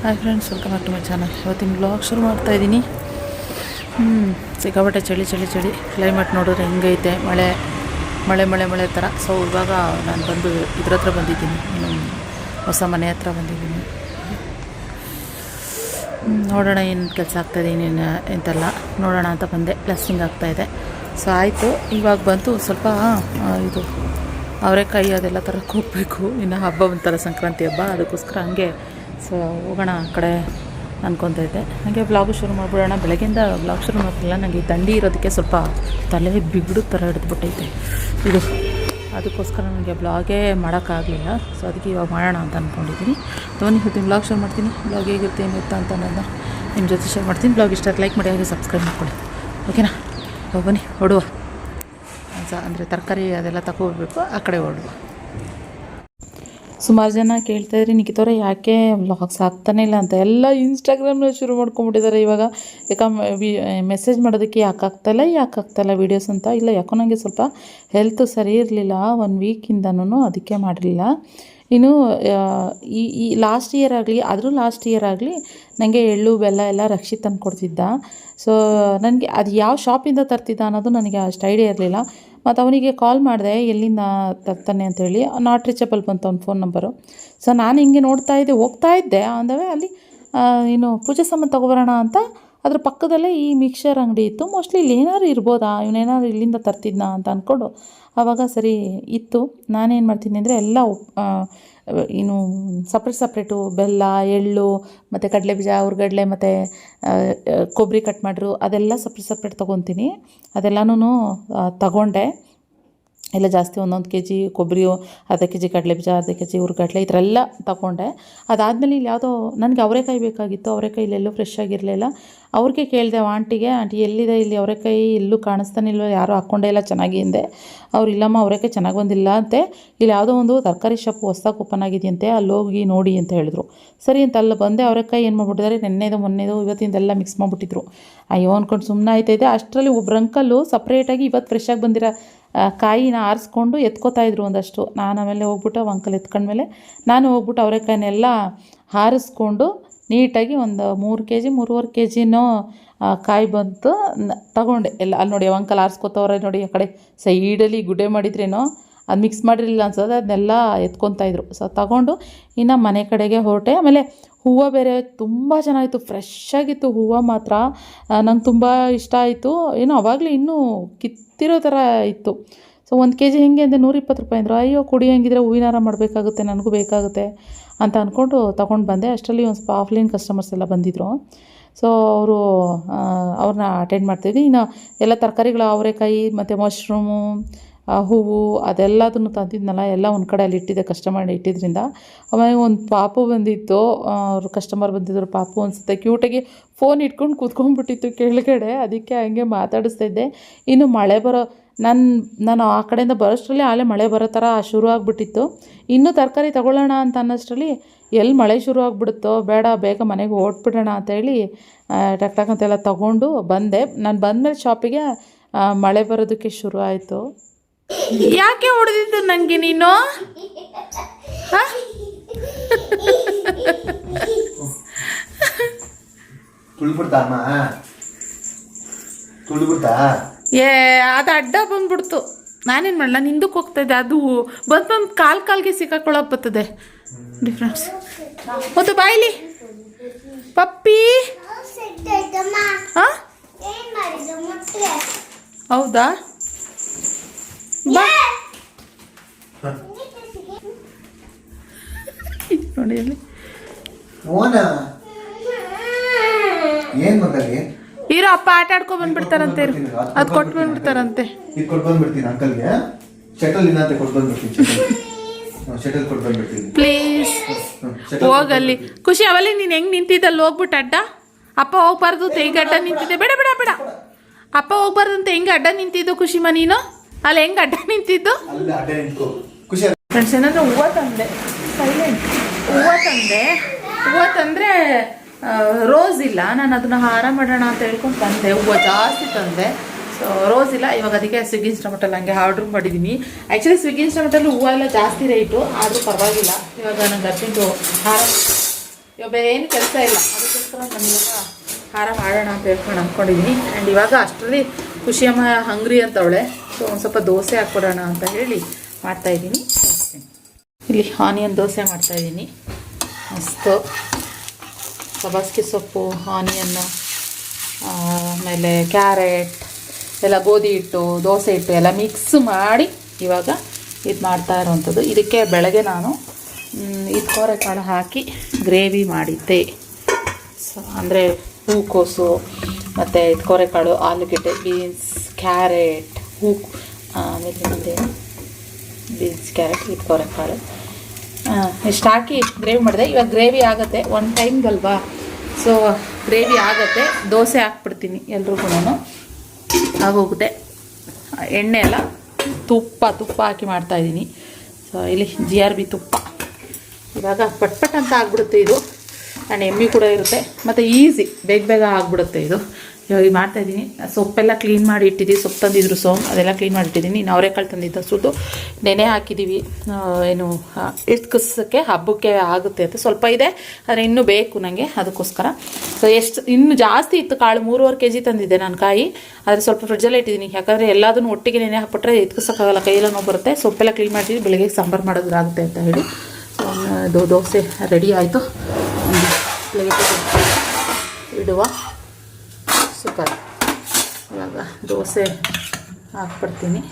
Hi friends, welcome back to my channel. ಇವತ್ತಿನ blog ಶುರು ಮಾಡ್ತಾಯಿದ್ದೀನಿ. ಸಿಕ್ಕಾಪಟ್ಟೆ ಚಳಿ ಚಳಿ ಚಳಿ. ಕ್ಲೈಮೇಟ್ ನೋಡಿದ್ರೆ ಹೆಂಗೈತೆ, ಮಳೆ ಮಳೆ ಮಳೆ ಮಳೆ ಥರ. ಸೊ ಇವಾಗ ನಾನು ಬಂದು ಇದ್ರ ಹತ್ರ ಬಂದಿದ್ದೀನಿ, ಹೊಸ ಮನೆ ಹತ್ರ ಬಂದಿದ್ದೀನಿ. ನೋಡೋಣ ಏನು ಕೆಲಸ ಆಗ್ತಾಯಿದೆ, ಏನೇನು ಎಂತೆಲ್ಲ ನೋಡೋಣ ಅಂತ ಬಂದೆ. ಪ್ಲಸ್ಸಿಂಗ್ ಆಗ್ತಾಯಿದೆ. ಸೊ ಆಯಿತು, ಇವಾಗ ಬಂತು ಸ್ವಲ್ಪ ಇದು ಅವರೆಕಾಯಿ ಅದೆಲ್ಲ ತರಕ್ಕೆ ಹೋಗಬೇಕು. ಇನ್ನು ಹಬ್ಬ ಒಂಥರ ಸಂಕ್ರಾಂತಿ ಹಬ್ಬ, ಅದಕ್ಕೋಸ್ಕರ ಹಂಗೆ ಸೊ ಹೋಗೋಣ ಆ ಕಡೆ ಅಂದ್ಕೊತಾ ಇದ್ದೆ. ಹಾಗೆ ಬ್ಲಾಗು ಶುರು ಮಾಡಿಬಿಡೋಣ. ಬೆಳಗ್ಗೆಯಿಂದ ಬ್ಲಾಗ್ ಶುರು ಮಾಡ್ತಿಲ್ಲ, ನನಗೆ ದಂಡಿ ಇರೋದಕ್ಕೆ ಸ್ವಲ್ಪ ತಲೆ ಬಿಗಿಡು ಥರ ಹಿಡಿದ್ಬಿಟ್ಟೈತೆ ಇದು. ಅದಕ್ಕೋಸ್ಕರ ನನಗೆ ಬ್ಲಾಗೇ ಮಾಡೋಕ್ಕಾಗಲಿಲ್ಲ. ಸೊ ಅದಕ್ಕೆ ಇವಾಗ ಮಾಡೋಣ ಅಂತ ಅಂದ್ಕೊಂಡಿದ್ದೀನಿ. ಬನ್ನಿ ಇವತ್ತಿನ ಬ್ಲಾಗ್ ಶೇರ್ ಮಾಡ್ತೀನಿ. ಬ್ಲಾಗ್ ಹೇಗಿರುತ್ತೆ ಏನಿರುತ್ತೆ ಅಂತ ಅನ್ನೋದನ್ನ ನಿಮ್ಮ ಜೊತೆ ಶೇರ್ ಮಾಡ್ತೀನಿ. ಬ್ಲಾಗ್ ಇಷ್ಟ ಲೈಕ್ ಮಾಡಿ, ಹಾಗೆ ಸಬ್ಸ್ಕ್ರೈಬ್ ಮಾಡ್ಕೊಳ್ಳಿ, ಓಕೆನಾ? ಬನ್ನಿ ಹೊಡುವ. ಅಂದರೆ ತರಕಾರಿ ಅದೆಲ್ಲ ತಗೋಬೇಕು, ಆ ಕಡೆ ಹೊಡುವ. ಸುಮಾರು ಜನ ಕೇಳ್ತಾಯಿದ್ರಿ, ನಿಖಿತವ್ರೆ ಯಾಕೆ ವ್ಲಾಗ್ಸ್ ಆಗ್ತಾನೆ ಇಲ್ಲ ಅಂತ. ಎಲ್ಲ ಇನ್ಸ್ಟಾಗ್ರಾಮ್ನ ಶುರು ಮಾಡ್ಕೊಂಬಿಟ್ಟಿದ್ದಾರೆ ಇವಾಗ. ಮೆಸೇಜ್ ಮಾಡೋದಕ್ಕೆ ಯಾಕೆ ಆಗ್ತಾಯಿಲ್ಲ ವೀಡಿಯೋಸ್ ಅಂತ. ಇಲ್ಲ, ಯಾಕೋ ನನಗೆ ಸ್ವಲ್ಪ ಹೆಲ್ತ್ ಸರಿ ಇರಲಿಲ್ಲ 1 ವೀಕಿಂದನೂ, ಅದಕ್ಕೆ ಮಾಡಲಿಲ್ಲ. ಇನ್ನು ಈ ಲಾಸ್ಟ್ ಇಯರ್ ಆಗಲಿ ನನಗೆ ಎಳ್ಳು ಬೆಲ್ಲ ಎಲ್ಲ ರಕ್ಷಿತ್ ತಂದು ಕೊಡ್ತಿದ್ದ. ಸೊ ನನಗೆ ಅದು ಯಾವ ಶಾಪಿಂದ ತರ್ತಿದ್ದ ಅನ್ನೋದು ನನಗೆ ಅಷ್ಟು ಐಡಿಯಾ ಇರಲಿಲ್ಲ. ಮತ್ತು ಅವನಿಗೆ ಕಾಲ್ ಮಾಡಿದೆ, ಎಲ್ಲಿಂದ ತರ್ತಾನೆ ಅಂತೇಳಿ. ನಾಟ್ ರೀಚಬಲ್ ಬಂತು ಅವ್ನ ಫೋನ್ ನಂಬರು. ಸೊ ನಾನು ಹಿಂಗೆ ಹೋಗ್ತಾ ಇದ್ದೆ ಅಂದವೇ ಅಲ್ಲಿ ಇನ್ನು ಪೂಜೆ ಸಾಮಾನು ತೊಗೊಬರೋಣ ಅಂತ. ಅದ್ರ ಪಕ್ಕದಲ್ಲೇ ಈ ಮಿಕ್ಸರ್ ಅಂಗಡಿ ಇತ್ತು. ಮೋಸ್ಟ್ಲಿ ಇಲ್ಲಿ ಏನಾದ್ರು ಇರ್ಬೋದಾ, ಇವನೇನಾದ್ರು ಇಲ್ಲಿಂದ ತರ್ತಿದ್ನಾ ಅಂತ ಅಂದ್ಕೊಂಡು ಆವಾಗ ಸರಿ ಇತ್ತು. ನಾನೇನು ಮಾಡ್ತೀನಿ ಅಂದರೆ ಎಲ್ಲ ಇನ್ನು ಸಪ್ರೇಟು ಬೆಲ್ಲ, ಎಳ್ಳು ಮತ್ತು ಕಡಲೆಬೀಜ, ಹುರ್ಗಡ್ಲೆ ಮತ್ತು ಕೊಬ್ಬರಿ ಕಟ್ ಮಾಡಿರು ಅದೆಲ್ಲ ಸಪ್ರೇಟ್ ತೊಗೊತೀನಿ. ಅದೆಲ್ಲನೂ ತಗೊಂಡೆ. ಎಲ್ಲ ಜಾಸ್ತಿ 1 kg ಕೊಬ್ಬರಿ, ಅರ್ಧ kg ಕಡಲೆಬೀಜ, ಅರ್ಧ kg ಹುರ್ಗಡ್ಲೆ ಈ ಥರ ಎಲ್ಲ ತಗೊಂಡೆ. ಅದಾದಮೇಲೆ ಇಲ್ಲಿ ಯಾವುದೋ ನನಗೆ ಅವರೆಕಾಯಿ ಬೇಕಾಗಿತ್ತು. ಅವರೆಕಾಯಿ ಇಲ್ಲೆಲ್ಲೂ ಫ್ರೆಶ್ ಆಗಿರಲಿಲ್ಲ. ಅವ್ರಿಗೆ ಕೇಳಿದೆ ಆಂಟಿಗೆ, ಆಂಟಿ ಎಲ್ಲಿದೆ ಇಲ್ಲಿ ಅವರೆಕಾಯಿ, ಎಲ್ಲೂ ಕಾಣಿಸ್ತಾನಿಲ್ವ, ಯಾರೂ ಹಾಕ್ಕೊಂಡೇ ಇಲ್ಲ ಚೆನ್ನಾಗಿ ಅಂದೆ. ಅವ್ರು ಇಲ್ಲಮ್ಮ ಅವರೆಕಾಯಿ ಚೆನ್ನಾಗಿ ಬಂದಿಲ್ಲ ಅಂತೆ, ಇಲ್ಲಿ ಯಾವುದೋ ಒಂದು ತರಕಾರಿ ಶಾಪ್ ಹೊಸ್ದಾಗಿ ಓಪನ್ ಆಗಿದೆಯಂತೆ, ಅಲ್ಲಿ ಹೋಗಿ ನೋಡಿ ಅಂತ ಹೇಳಿದ್ರು. ಸರಿ ಅಂತ ಅಲ್ಲಿ ಬಂದೆ. ಅವರೆಕಾಯಿ ಏನು ಮಾಡ್ಬಿಟ್ಟಿದ್ದಾರೆ, ನೆನ್ನೆದು ಮೊನ್ನೆದು ಇವತ್ತಿಂದೆಲ್ಲ ಮಿಕ್ಸ್ ಮಾಡಿಬಿಟ್ಟಿದ್ರು. ಅಯ್ಯೋ ಅಂದ್ಕೊಂಡು ಸುಮ್ಮನೆ ಆಯ್ತಾಯಿದೆ. ಅಷ್ಟರಲ್ಲಿ ಒಬ್ರು ಅಂಕಲ್ಲು ಸಪ್ರೇಟಾಗಿ ಇವತ್ತು ಫ್ರೆಶ್ಶಾಗಿ ಬಂದಿರೋ ಕಾಯಿನ ಆರಿಸ್ಕೊಂಡು ಎತ್ಕೋತಾಯಿದ್ರು ಒಂದಷ್ಟು. ನಾನು ಆಮೇಲೆ ಹೋಗ್ಬಿಟ್ಟು ಅಂಕಲ್ ಎತ್ಕೊಂಡ್ಮೇಲೆ ನಾನು ಹೋಗ್ಬಿಟ್ಟು ಅವರೆಕಾಯಿನೆಲ್ಲ ಹಾರಿಸ್ಕೊಂಡು ನೀಟಾಗಿ ಒಂದು 3 kg 3.5 kgನೋ ಕಾಯಿ ಬಂತು, ತಗೊಂಡೆ ಎಲ್ಲ. ಅಲ್ಲಿ ನೋಡಿ ಅಂಕಲ್ ಆರಿಸ್ಕೊತವ್ರೆ ನೋಡಿ, ಆ ಕಡೆ ಸೈಡಲ್ಲಿ ಗುಡ್ಡೆ ಮಾಡಿದ್ರೇನೋ ಅದು ಮಿಕ್ಸ್ ಮಾಡಿರಲಿಲ್ಲ ಅನ್ಸೋದು, ಅದನ್ನೆಲ್ಲ ಎತ್ಕೊತಾಯಿದ್ರು. ಸೊ ತಗೊಂಡು ಇನ್ನು ಮನೆ ಕಡೆಗೆ ಹೊರಟೆ. ಆಮೇಲೆ ಹೂವು ಬೇರೆ ತುಂಬ ಚೆನ್ನಾಗಿತ್ತು, ಫ್ರೆಶ್ ಆಗಿತ್ತು ಹೂವು ಮಾತ್ರ. ನಂಗೆ ತುಂಬ ಇಷ್ಟ ಆಯಿತು. ಏನೋ ಆವಾಗಲೇ ಇನ್ನೂ ಕಿತ್ತಿರೋ ಥರ ಇತ್ತು. ಸೊ 1 kg ಹೆಂಗೆ ಅಂದರೆ 120 ರೂಪಾಯಿ ಅಂದರು. ಅಯ್ಯೋ ಕುಡಿಯೋಂಗಿದ್ರೆ ಹೂವಿನಾರ ಮಾಡಬೇಕಾಗುತ್ತೆ, ನನಗೂ ಬೇಕಾಗುತ್ತೆ ಅಂತ ಅಂದ್ಕೊಂಡು ತೊಗೊಂಡು ಬಂದೆ. ಅಷ್ಟರಲ್ಲಿ ಒಂದು ಸ್ವಲ್ಪ ಆಫ್ಲೈನ್ ಕಸ್ಟಮರ್ಸ್ ಎಲ್ಲ ಬಂದಿದ್ದರು. ಸೊ ಅವ್ರನ್ನ ಅಟೆಂಡ್ ಮಾಡ್ತಿದ್ವಿ. ಇನ್ನು ಎಲ್ಲ ತರಕಾರಿಗಳು, ಅವರೆಕಾಯಿ ಮತ್ತು ಮಶ್ರೂಮು, ಹೂವು ಅದೆಲ್ಲದನ್ನು ತಂದಿದ್ನಲ್ಲ, ಎಲ್ಲ ಒಂದು ಕಡೆ ಅಲ್ಲಿ ಇಟ್ಟಿದ್ದೆ, ಕಸ್ಟಮರ್ ಇಟ್ಟಿದ್ದರಿಂದ. ಆಮೇಲೆ ಒಂದು ಪಾಪು ಬಂದಿತ್ತು, ಅವರು ಕಸ್ಟಮರ್ ಬಂದಿದ್ದರು. ಪಾಪು ಅನಿಸುತ್ತೆ ಕ್ಯೂಟಾಗಿ ಫೋನ್ ಇಟ್ಕೊಂಡು ಕೂತ್ಕೊಂಡ್ಬಿಟ್ಟಿತ್ತು ಕೆಳಗಡೆ, ಅದಕ್ಕೆ ಹಂಗೆ ಮಾತಾಡಿಸ್ತಾ ಇದ್ದೆ. ಇನ್ನು ಮಳೆ ಬರೋ ನಾನು ಆ ಕಡೆಯಿಂದ ಬರೋಷ್ಟರಲ್ಲಿ ಆಲೇ ಮಳೆ ಬರೋ ಥರ ಶುರು ಆಗಿಬಿಟ್ಟಿತ್ತು. ಇನ್ನೂ ತರಕಾರಿ ತೊಗೊಳ್ಳೋಣ ಅಂತ ಅನ್ನೋಷ್ಟರಲ್ಲಿ ಎಲ್ಲಿ ಮಳೆ ಶುರು ಆಗಿಬಿಡುತ್ತೋ, ಬೇಡ ಬೇಗ ಮನೆಗೆ ಓಡ್ಬಿಡೋಣ ಅಂತೇಳಿ ಟಕ್ ಅಂತೆಲ್ಲ ತೊಗೊಂಡು ಬಂದೆ. ನಾನು ಬಂದಮೇಲೆ ಶಾಪಿಗೆ ಮಳೆ ಬರೋದಕ್ಕೆ ಶುರು ಆಯಿತು. ಯಾಕೆ ಹೊಡೆದಿದ್ದು ನನಗೆ ನೀನು? ಅದು ಅಡ್ಡ ಬಂದ್ಬಿಡ್ತು. ನಾನೇನು ಮಾಡಲ್ಲ, ಹಿಂದಕ್ಕೆ ಹೋಗ್ತಾಯಿದ್ದೆ, ಅದು ಬಂದು ಕಾಲ್ಗೆ ಸಿಕ್ಕಾಕೊಳ್ಳೋಕೆ ಬರ್ತದೆ. ಡಿಫ್ರೆನ್ಸ್ ಮತ್ತು ಬಾಯ್ಲಿ ಪಪ್ಪಿ. ಹಾಂ ಹೌದಾ, ಬಾ ನೋಡಿ ಅಲ್ಲಿ ಇರೋ ಅಪ್ಪ ಆಟ ಆಡ್ಕೊ ಬಂದ್ಬಿಡ್ತಾರಂತೆ, ಅದು ಕೊಟ್ಟು ಬಂದ್ಬಿಡ್ತಾರಂತೆ. ಪ್ಲೀಸ್ ಹೋಗಲ್ಲಿ. ಖುಷಿ ಅವಲ್ಲಿ ನೀನು ಹೆಂಗೆ ನಿಂತಿದ್ದಲ್ಲಿ ಹೋಗ್ಬಿಟ್ಟು ಅಡ್ಡ. ಅಪ್ಪ ಹೋಗ್ಬಾರ್ದು ಅಂತ ಹೆಂಗೆ ಅಡ್ಡ ನಿಂತಿದ್ದೆ. ಬೇಡ ಬೇಡ ಬೇಡ, ಅಪ್ಪ ಹೋಗ್ಬಾರ್ದು ಅಂತ ಹೆಂಗೆ ಅಡ್ಡ ನಿಂತಿದ್ದು ಖುಷಿಮ ನೀನು? ಅಲ್ಲಿ ಹೆಂಗೆ ಅಡ್ಡ ನಿಂತಿದ್ದು? ಫ್ರೆಂಡ್ಸ್ ಏನಂದ್ರೆ ಹೂವು ತಂದೆ, ಸೈಲೆಂಟ್. ಹೂವು ತಂದರೆ ರೋಸ್ ಇಲ್ಲ. ನಾನು ಅದನ್ನು ಹಾರ ಮಾಡೋಣ ಅಂತ ಹೇಳ್ಕೊಂಡು ತಂದೆ. ಹೂವು ಜಾಸ್ತಿ ತಂದೆ. ಸೊ ರೋಸ್ ಇಲ್ಲ ಇವಾಗ, ಅದಕ್ಕೆ ಸ್ವಿಗ್ಗಿ ಇನ್ಸ್ಟಾಮಟಲ್ಲಿ ಹಂಗೆ ಆರ್ಡ್ರ್ ಮಾಡಿದ್ದೀನಿ. ಆ್ಯಕ್ಚುಲಿ ಸ್ವಿಗ್ಗಿ ಇನ್ಸ್ಟಾಮಟಲ್ಲಿ ಹೂವು ಎಲ್ಲ ಜಾಸ್ತಿ ರೇಟು, ಆದರೂ ಪರವಾಗಿಲ್ಲ. ಇವಾಗ ನಂಗೆ ಅರ್ಜೆಂಟು ಇವಾಗ ಏನು ಕೆಲಸ ಇಲ್ಲ, ಅದಕ್ಕೋಸ್ಕರ ನಾನು ಇವಾಗ ಖಾರ ಮಾಡೋಣ ಅಂತ ಹೇಳ್ಕೊಂಡು ಅಂದ್ಕೊಂಡಿದ್ದೀನಿ. ಆ್ಯಂಡ್ ಇವಾಗ ಅಷ್ಟರಲ್ಲಿ ಖುಷಿಯಮ್ಮ ಹಂಗ್ರಿ ಅಂತವಳೆ. ಸೊ ಒಂದು ಸ್ವಲ್ಪ ದೋಸೆ ಹಾಕ್ಕೊಡೋಣ ಅಂತ ಹೇಳಿ ಮಾಡ್ತಾಯಿದ್ದೀನಿ. ಇಲ್ಲಿ ಆನಿಯನ್ ದೋಸೆ ಮಾಡ್ತಾಯಿದ್ದೀನಿ. ಮಸ್ತು ಸಬ್ಬಸಿಗೆ ಸೊಪ್ಪು, ಆನಿಯನ್ನು, ಆಮೇಲೆ ಕ್ಯಾರೆಟ್ ಎಲ್ಲ, ಗೋಧಿ ಹಿಟ್ಟು, ದೋಸೆ ಹಿಟ್ಟು ಎಲ್ಲ ಮಿಕ್ಸ್ ಮಾಡಿ ಇವಾಗ ಇದು ಮಾಡ್ತಾ ಇರೋವಂಥದ್ದು. ಇದಕ್ಕೆ ಬೆಳಗ್ಗೆ ನಾನು ಕೋರೆಕಾಳು ಹಾಕಿ ಗ್ರೇವಿ ಮಾಡಿದ್ದೆ. ಸೊ ಅಂದರೆ ಹೂಕೋಸು ಮತ್ತು ಕೋರೆಕಾಳು, ಆಲೂಗೆಡ್ಡೆ, ಬೀನ್ಸ್, ಕ್ಯಾರೆಟ್, ಆಮೇಲೆ ಮುಂದೆ ಬೀನ್ಸ್, ಕ್ಯಾರೆಟ್, ಕೋರೆಕಾಳು ಇಷ್ಟು ಹಾಕಿ ಗ್ರೇವಿ ಮಾಡಿದೆ. ಇವಾಗ ಗ್ರೇವಿ ಆಗುತ್ತೆ, ಒನ್ ಟೈಮ್ಗಲ್ವಾ, ಸೊ ಗ್ರೇವಿ ಆಗುತ್ತೆ. ದೋಸೆ ಹಾಕ್ಬಿಡ್ತೀನಿ ಎಲ್ರಿಗೂ. ಆಗೋಗ್ಬಿಟ್ಟೆ. ಎಣ್ಣೆ ಎಲ್ಲ ತುಪ್ಪ ಹಾಕಿ ಮಾಡ್ತಾಯಿದ್ದೀನಿ. ಸೊ ಇಲ್ಲಿ GRB ತುಪ್ಪ. ಇವಾಗ ಪಟ್ ಅಂತ ಆಗ್ಬಿಡುತ್ತೆ ಇದು. ಆ್ಯಂಡ್ ಎಮ್ಮಿ ಕೂಡ ಇರುತ್ತೆ ಮತ್ತು ಈಸಿ, ಬೇಗ ಆಗ್ಬಿಡುತ್ತೆ ಇದು. ಇವಾಗ ಮಾಡ್ತಾಯಿದ್ದೀನಿ. ಸೊಪ್ಪೆಲ್ಲ ಕ್ಲೀನ್ ಮಾಡಿ ಇಟ್ಟಿದ್ದೀವಿ. ಸೊಪ್ಪು ತಂದಿದ್ರು ಅದೆಲ್ಲ ಕ್ಲೀನ್ ಮಾಡಿ ಇಟ್ಟಿದ್ದೀನಿ. ಇನ್ನು ಅವರೆಕಾಳು ತಂದಿದ್ದ ಸುಟ್ಟು ನೆನೆ ಹಾಕಿದ್ದೀವಿ. ಏನು ಇಟ್ಕಸಕ್ಕೆ ಹಬ್ಬಕ್ಕೆ ಆಗುತ್ತೆ ಅಂತ ಸ್ವಲ್ಪ ಇದೆ, ಆದರೆ ಇನ್ನೂ ಬೇಕು ನನಗೆ, ಅದಕ್ಕೋಸ್ಕರ. ಸೊ ಇನ್ನು ಜಾಸ್ತಿ ಇತ್ತು ಕಾಳು, 3.5 kg ತಂದಿದ್ದೆ ನಾನು ಕಾಯಿ. ಆದರೆ ಸ್ವಲ್ಪ ಫ್ರಿಡ್ಜಲ್ಲೇ ಇಟ್ಟಿದ್ದೀನಿ, ಯಾಕಂದರೆ ಎಲ್ಲದನ್ನು ಒಟ್ಟಿಗೆ ನೆನೆ ಹಾಕ್ಬಿಟ್ರೆ ಇಟ್ಕಸಕ್ಕಾಗಲ್ಲ, ಕೈಯೆಲ್ಲ ನೋವು ಬರುತ್ತೆ. ಸೊಪ್ಪೆಲ್ಲ ಕ್ಲೀನ್ ಮಾಡಿದ್ದೀವಿ, ಬೆಳಗ್ಗೆ ಸಾಂಬಾರು ಮಾಡೋದಾಗುತ್ತೆ ಅಂತ ಹೇಳಿ. ದೋಸೆ ರೆಡಿ ಆಯಿತು. ಪ್ಲೇಟ್ ಇಡುವ. ಸೂಪರ್. ಇವಾಗ ದೋಸೆ ಹಾಕ್ಬಿಡ್ತೀನಿ.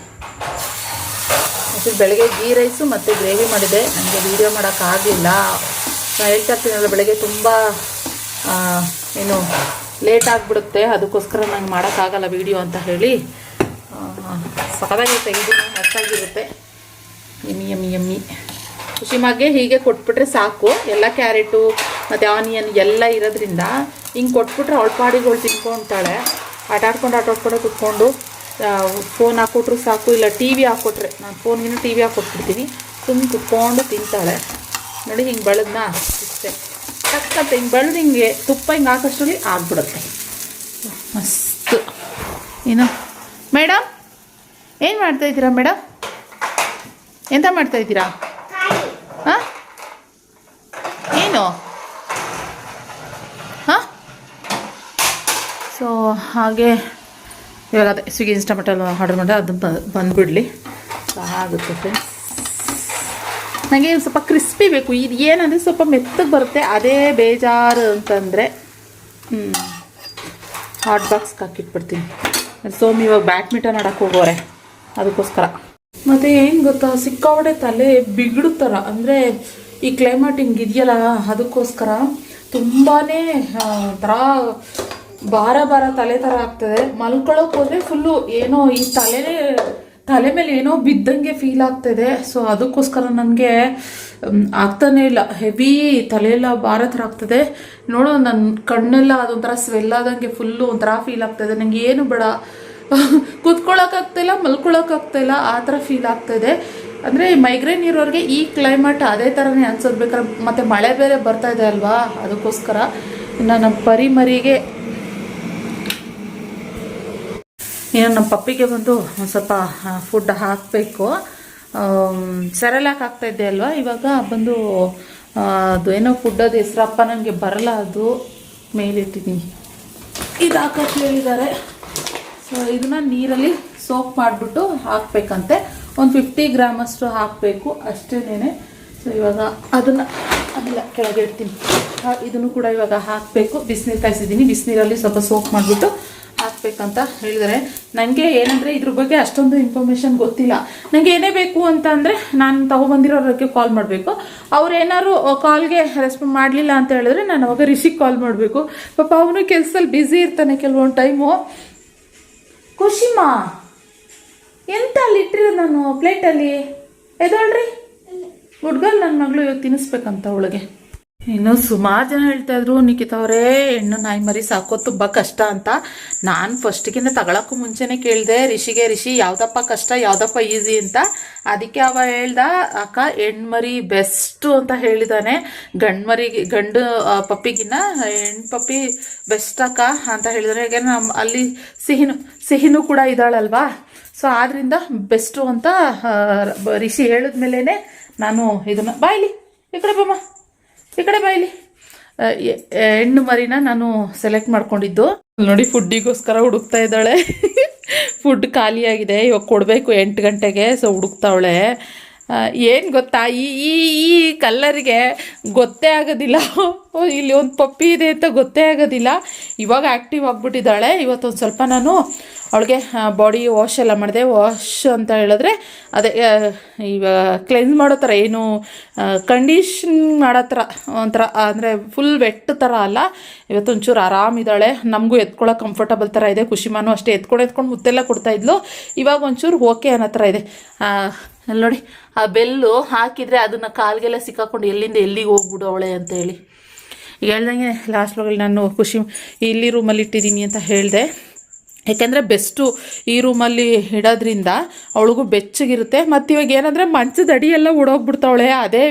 ಮತ್ತು ಬೆಳಗ್ಗೆ ಗೀ ರೈಸು ಮತ್ತು ಗ್ರೇವಿ ಮಾಡಿದೆ. ನನಗೆ ವೀಡಿಯೋ ಮಾಡೋಕ್ಕಾಗಲಿಲ್ಲ. ನಾನು ಹೇಳ್ತಾ ಇರ್ತೀನಲ್ಲ, ಬೆಳಗ್ಗೆ ತುಂಬ ಏನು ಲೇಟ್ ಆಗಿಬಿಡುತ್ತೆ, ಅದಕ್ಕೋಸ್ಕರ ನಂಗೆ ಮಾಡೋಕ್ಕಾಗಲ್ಲ ವೀಡಿಯೋ ಅಂತ ಹೇಳಿ. ಸಖತ್ತಾಗಿರುತ್ತೆ, ಇದು ಮಸ್ತಾಗಿರುತ್ತೆ. ಎಮ್ಮಿ ಖುಷಿಮಾಗೆ ಹೀಗೆ ಕೊಟ್ಬಿಟ್ರೆ ಸಾಕು. ಎಲ್ಲ ಕ್ಯಾರೆಟು ಮತ್ತು ಆನಿಯನ್ ಎಲ್ಲ ಇರೋದ್ರಿಂದ ಹಿಂಗೆ ಕೊಟ್ಬಿಟ್ರೆ ಅವಳ ಪಾಡಿಗಳು ತಿನ್ಕೊತಾಳೆ. ಆಟಾಡ್ಕೊಂಡು ಕುತ್ಕೊಂಡು ಫೋನ್ ಹಾಕ್ಕೊಟ್ರು ಸಾಕು, ಇಲ್ಲ TV ಹಾಕ್ಕೊಟ್ರೆ, ನಾನು ಫೋನ್ಗಿನ TV ಹಾಕ್ಕೊಟ್ಬಿಡ್ತೀನಿ, ಸುಮ್ಮನೆ ಕುತ್ಕೊಂಡು ತಿಂತಾಳೆ. ನೋಡಿ ಹಿಂಗೆ ಬೆಳೆದ್ನಾ ಇಷ್ಟೇ ಟಕ್ಕಂತ ಹಿಂಗೆ ಬೆಳೆದು ಹಿಂಗೆ ತುಪ್ಪ ಹಿಂಗೆ ಹಾಕೋಷ್ಟರಲ್ಲಿ ಆಗ್ಬಿಡುತ್ತೆ. ಮಸ್ತು. ಏನು ಮೇಡಮ್, ಏನು ಮಾಡ್ತಾಯಿದ್ದೀರಾ ಮೇಡಮ್? ಎಂತ ಮಾಡ್ತಾಯಿದ್ದೀರಾ? ಹಾಂ, ಏನು? ಹಾಂ, ಸೊ ಹಾಗೆ ಇವಾಗ ಅದೇ ಸ್ವಿಗ್ಗಿ ಇನ್ಸ್ಟಾಮಾರ್ಟಲ್ಲಿ ಆರ್ಡರ್ ಮಾಡಿದೆ, ಅದನ್ನು ಬಂದುಬಿಡಲಿ. ಆಗುತ್ತೆ ಫ್ರೆಂಡ್ಸ್. ನನಗೆ ಸ್ವಲ್ಪ ಕ್ರಿಸ್ಪಿ ಬೇಕು. ಇದು ಏನಂದರೆ ಸ್ವಲ್ಪ ಮೆತ್ತಗೆ ಬರುತ್ತೆ, ಅದೇ ಬೇಜಾರು ಅಂತಂದರೆ ಹಾಟ್ ಬಾಕ್ಸ್ಗೆ ಹಾಕಿಟ್ಬಿಡ್ತೀನಿ. ಸೋಮಿ ಇವಾಗ ಬ್ಯಾಡ್ಮಿಂಟನ್ ಆಡೋಕ್ಕೆ ಹೋಗೋರೆ, ಅದಕ್ಕೋಸ್ಕರ. ಮತ್ತು ಏನು ಗೊತ್ತಾ, ಸಿಕ್ಕಾಪಟ್ಟೆ ತಲೆ ಬಿಗಡುತ್ತರ, ಅಂದರೆ ಈ ಕ್ಲೈಮೇಟ್ ಹಿಂಗಿದೆಯಲ್ಲ, ಅದಕ್ಕೋಸ್ಕರ ತುಂಬಾ ಥರ ಭಾರ ತಲೆ ಥರ ಆಗ್ತದೆ. ಮಲ್ಕೊಳ್ಳೋಕೆ ಹೋದರೆ ಫುಲ್ಲು ಏನೋ ಈ ತಲೆ ಮೇಲೆ ಏನೋ ಬಿದ್ದಂಗೆ ಫೀಲ್ ಆಗ್ತದೆ. ಸೊ ಅದಕ್ಕೋಸ್ಕರ ನನಗೆ ಆಗ್ತಾನೇ ಇಲ್ಲ, ಹೆವಿ ತಲೆಯೆಲ್ಲ ಭಾರ ಥರ ಆಗ್ತದೆ. ನೋಡೋ ನನ್ನ ಕಣ್ಣೆಲ್ಲ ಅದೊಂಥರ ಸ್ವೆಲ್ ಆದಂಗೆ ಫುಲ್ಲು ಒಂಥರ ಫೀಲ್ ಆಗ್ತದೆ. ನನಗೆ ಏನು ಬೇಡ, ಕೂತ್ಕೊಳ್ಳೋಕ್ಕಾಗ್ತಾಯಿಲ್ಲ, ಮಲ್ಕೊಳ್ಳೋಕ್ಕಾಗ್ತಾಯಿಲ್ಲ, ಆ ಥರ ಫೀಲ್ ಆಗ್ತಾಯಿದೆ. ಅಂದರೆ ಮೈಗ್ರೇನ್ ಇರೋರಿಗೆ ಈ ಕ್ಲೈಮೇಟ್ ಅದೇ ಥರನೇ ಅನ್ಸೋದು. ಬೇಕಾದ್ರೆ ಮತ್ತು ಮಳೆ ಬೇರೆ ಬರ್ತಾಯಿದೆ ಅಲ್ವಾ, ಅದಕ್ಕೋಸ್ಕರ. ಇನ್ನು ನಮ್ಮ ಮರಿಗೆ ಇನ್ನು ನಮ್ಮ ಪಪ್ಪಿಗೆ ಬಂದು ಒಂದು ಸ್ವಲ್ಪ ಫುಡ್ ಹಾಕಬೇಕು. ಸೆರೆಲಾಕ್ ಹಾಕ್ತಾಯಿದ್ದೆ ಅಲ್ವಾ, ಇವಾಗ ಬಂದು ಅದು ಏನೋ ಫುಡ್, ಅದು ಹೆಸ್ರಪ್ಪ ನನಗೆ ಬರಲ್ಲ, ಅದು ಮೇಲಿಟ್ಟಿದ್ದೀನಿ. ಇದು ಹಾಕೋಕ್ಕೆ ಹೇಳಿದ್ದಾರೆ. ಸೊ ಇದನ್ನು ನೀರಲ್ಲಿ ಸೋಪ್ ಮಾಡಿಬಿಟ್ಟು ಹಾಕಬೇಕಂತೆ. ಒಂದು 50 ಗ್ರಾಮಷ್ಟು ಹಾಕಬೇಕು ಅಷ್ಟೇನೆ. ಸೊ ಇವಾಗ ಅದನ್ನು ಅಲ್ಲ ಕೆಳಗೆ ಇಡ್ತೀನಿ. ಇದನ್ನು ಕೂಡ ಇವಾಗ ಹಾಕಬೇಕು. ಬಿಸಿನೀರು ಕಾಯಿಸಿದ್ದೀನಿ, ಬಿಸಿನೀರಲ್ಲಿ ಸ್ವಲ್ಪ ಸೋಪ್ ಮಾಡಿಬಿಟ್ಟು ಹಾಕ್ಬೇಕಂತ ಹೇಳಿದರೆ. ನನಗೆ ಏನಂದರೆ ಇದ್ರ ಬಗ್ಗೆ ಅಷ್ಟೊಂದು ಇನ್ಫಾರ್ಮೇಷನ್ ಗೊತ್ತಿಲ್ಲ. ನನಗೆ ಏನೇ ಬೇಕು ಅಂತ ಅಂದರೆ ನಾನು ತೊಗೊಬಂದಿರೋರಿಗೆ ಕಾಲ್ ಮಾಡಬೇಕು. ಅವ್ರು ಏನಾದ್ರು ಕಾಲ್ಗೆ ರೆಸ್ಪಾಂಡ್ ಮಾಡಲಿಲ್ಲ ಅಂತ ಹೇಳಿದ್ರೆ ನಾನು ಅವಾಗ ರಿಷಿಗೆ ಕಾಲ್ ಮಾಡಬೇಕು. ಪಾಪ ಅವನು ಕೆಲಸದಲ್ಲಿ ಬ್ಯುಸಿ ಇರ್ತಾನೆ ಕೆಲವೊಂದು ಟೈಮು. ಖುಷಿಮಾ ಎಂತ ಅಲ್ಲಿ ಇಟ್ಟಿರೋದು ನಾನು ಪ್ಲೇಟಲ್ಲಿ? ಎದೋಳ್ರಿ, ಗುಡ್ಗಲ್ ನನ್ನ ಮಗಳು ಇವತ್ತು ತಿನ್ನಿಸ್ಬೇಕಂತ ಅವಳಿಗೆ. ಇನ್ನು ಸುಮಾರು ಜನ ಹೇಳ್ತಾ ಇದ್ರು, ನಿಖಿತಾ ಅವರೇ ಹೆಣ್ಣು ನಾಯಿ ಮರಿ ಸಾಕೋದು ತುಂಬ ಕಷ್ಟ ಅಂತ. ನಾನು ಫಸ್ಟಿಗೆ ತಗೊಳಕ್ಕೂ ಮುಂಚೆನೇ ಕೇಳಿದೆ ರಿಷಿ ಯಾವುದಪ್ಪ ಕಷ್ಟ, ಯಾವುದಪ್ಪ ಈಸಿ ಅಂತ. ಅದಕ್ಕೆ ಅವ ಹೇಳ್ದ, ಅಕ್ಕ ಹೆಣ್ಮರಿ ಬೆಸ್ಟು ಅಂತ ಹೇಳಿದ್ದಾನೆ, ಗಂಡು ಪಪ್ಪಿಗಿನ್ನ ಹೆಣ್ಣು ಪಪ್ಪಿ ಬೆಸ್ಟ್ ಅಕ್ಕ ಅಂತ ಹೇಳಿದಾರೆ. ಯಾಕೆಂದ್ರೆ ಅಲ್ಲಿ ಸಿಹಿನೂ ಕೂಡ ಇದ್ದಾಳಲ್ವಾ, ಸೊ ಆದ್ದರಿಂದ ಬೆಸ್ಟು ಅಂತ ರಿಷಿ ಹೇಳಿದ್ಮೇಲೆ ನಾನು ಇದನ್ನು ಬಾಯ್ಲಿ ಈ ಕಡೆ ಬಮ್ಮ, ಈ ಕಡೆ ಬಾಯ್ಲಿ ಹೆಣ್ಣು ಮರಿನ ನಾನು ಸೆಲೆಕ್ಟ್ ಮಾಡ್ಕೊಂಡಿದ್ದು. ನೋಡಿ ಫುಡ್ಡಿಗೋಸ್ಕರ ಹುಡುಕ್ತಾ ಇದ್ದಾಳೆ. ಫುಡ್ ಖಾಲಿಯಾಗಿದೆ, ಇವಾಗ ಕೊಡಬೇಕು 8 ಗಂಟೆಗೆ. ಸೊ ಹುಡುಕ್ತಾವಳೆ. ಏನು ಗೊತ್ತಾ, ಈ ಈ ಈ ಕಲ್ಲರಿಗೆ ಗೊತ್ತೇ ಆಗೋದಿಲ್ಲ ಇಲ್ಲಿ ಒಂದು ಪಪ್ಪಿ ಇದೆ ಅಂತ ಗೊತ್ತೇ ಆಗೋದಿಲ್ಲ. ಇವಾಗ ಆ್ಯಕ್ಟಿವ್ ಆಗಿಬಿಟ್ಟಿದ್ದಾಳೆ. ಇವತ್ತೊಂದು ಸ್ವಲ್ಪ ನಾನು ಅವಳಿಗೆ ಬಾಡಿ ವಾಶ್ ಎಲ್ಲ ಮಾಡಿದೆ. ವಾಶ್ ಅಂತ ಹೇಳಿದ್ರೆ ಅದೇ ಇವಾಗ ಕ್ಲೆನ್ಸ್ ಮಾಡೋ ಥರ, ಏನು ಕಂಡೀಷನ್ ಮಾಡೋ ಥರ ಒಂಥರ, ಅಂದರೆ ಫುಲ್ ವೆಟ್ ಥರ ಅಲ್ಲ. ಇವತ್ತೊಂಚೂರು ಆರಾಮಿದ್ದಾಳೆ. ನಮಗೂ ಎತ್ಕೊಳ್ಳೋಕೆ ಕಂಫರ್ಟಬಲ್ ಥರ ಇದೆ. ಖುಷಿಮಾನು ಅಷ್ಟೇ ಎತ್ಕೊಂಡು ಮುತ್ತೆಲ್ಲ ಕೊಡ್ತಾಯಿದ್ಲು. ಇವಾಗ ಒಂಚೂರು ಓಕೆ ಅನ್ನೋ ಥರ ಇದೆ. ಅಲ್ಲಿ ನೋಡಿ, ಆ ಬೆಲ್ಲು ಹಾಕಿದರೆ ಅದನ್ನು ಕಾಲಿಗೆಲ್ಲ ಸಿಕ್ಕಾಕೊಂಡು ಎಲ್ಲಿಂದ ಎಲ್ಲಿಗೆ ಹೋಗ್ಬಿಡು ಅವಳೆ ಅಂತೇಳಿ ಹೇಳ್ದಂಗೆ ಲಾಸ್ಟ್ ವ್ಲಾಗಲ್ಲಿ ನಾನು ಇಲ್ಲಿ ರೂಮಲ್ಲಿ ಇಟ್ಟಿದ್ದೀನಿ ಅಂತ ಹೇಳಿದೆ. ಯಾಕೆಂದರೆ ಬೆಸ್ಟು ಈ ರೂಮಲ್ಲಿ ಇಡೋದ್ರಿಂದ ಅವಳಿಗೂ ಬೆಚ್ಚಗಿರುತ್ತೆ. ಮತ್ತು ಇವಾಗ ಏನಂದರೆ ಮಂಚದ ಅಡಿ ಎಲ್ಲ ಓಡೋಗ್ಬಿಡ್ತಾವಳೆ. ಅದೇ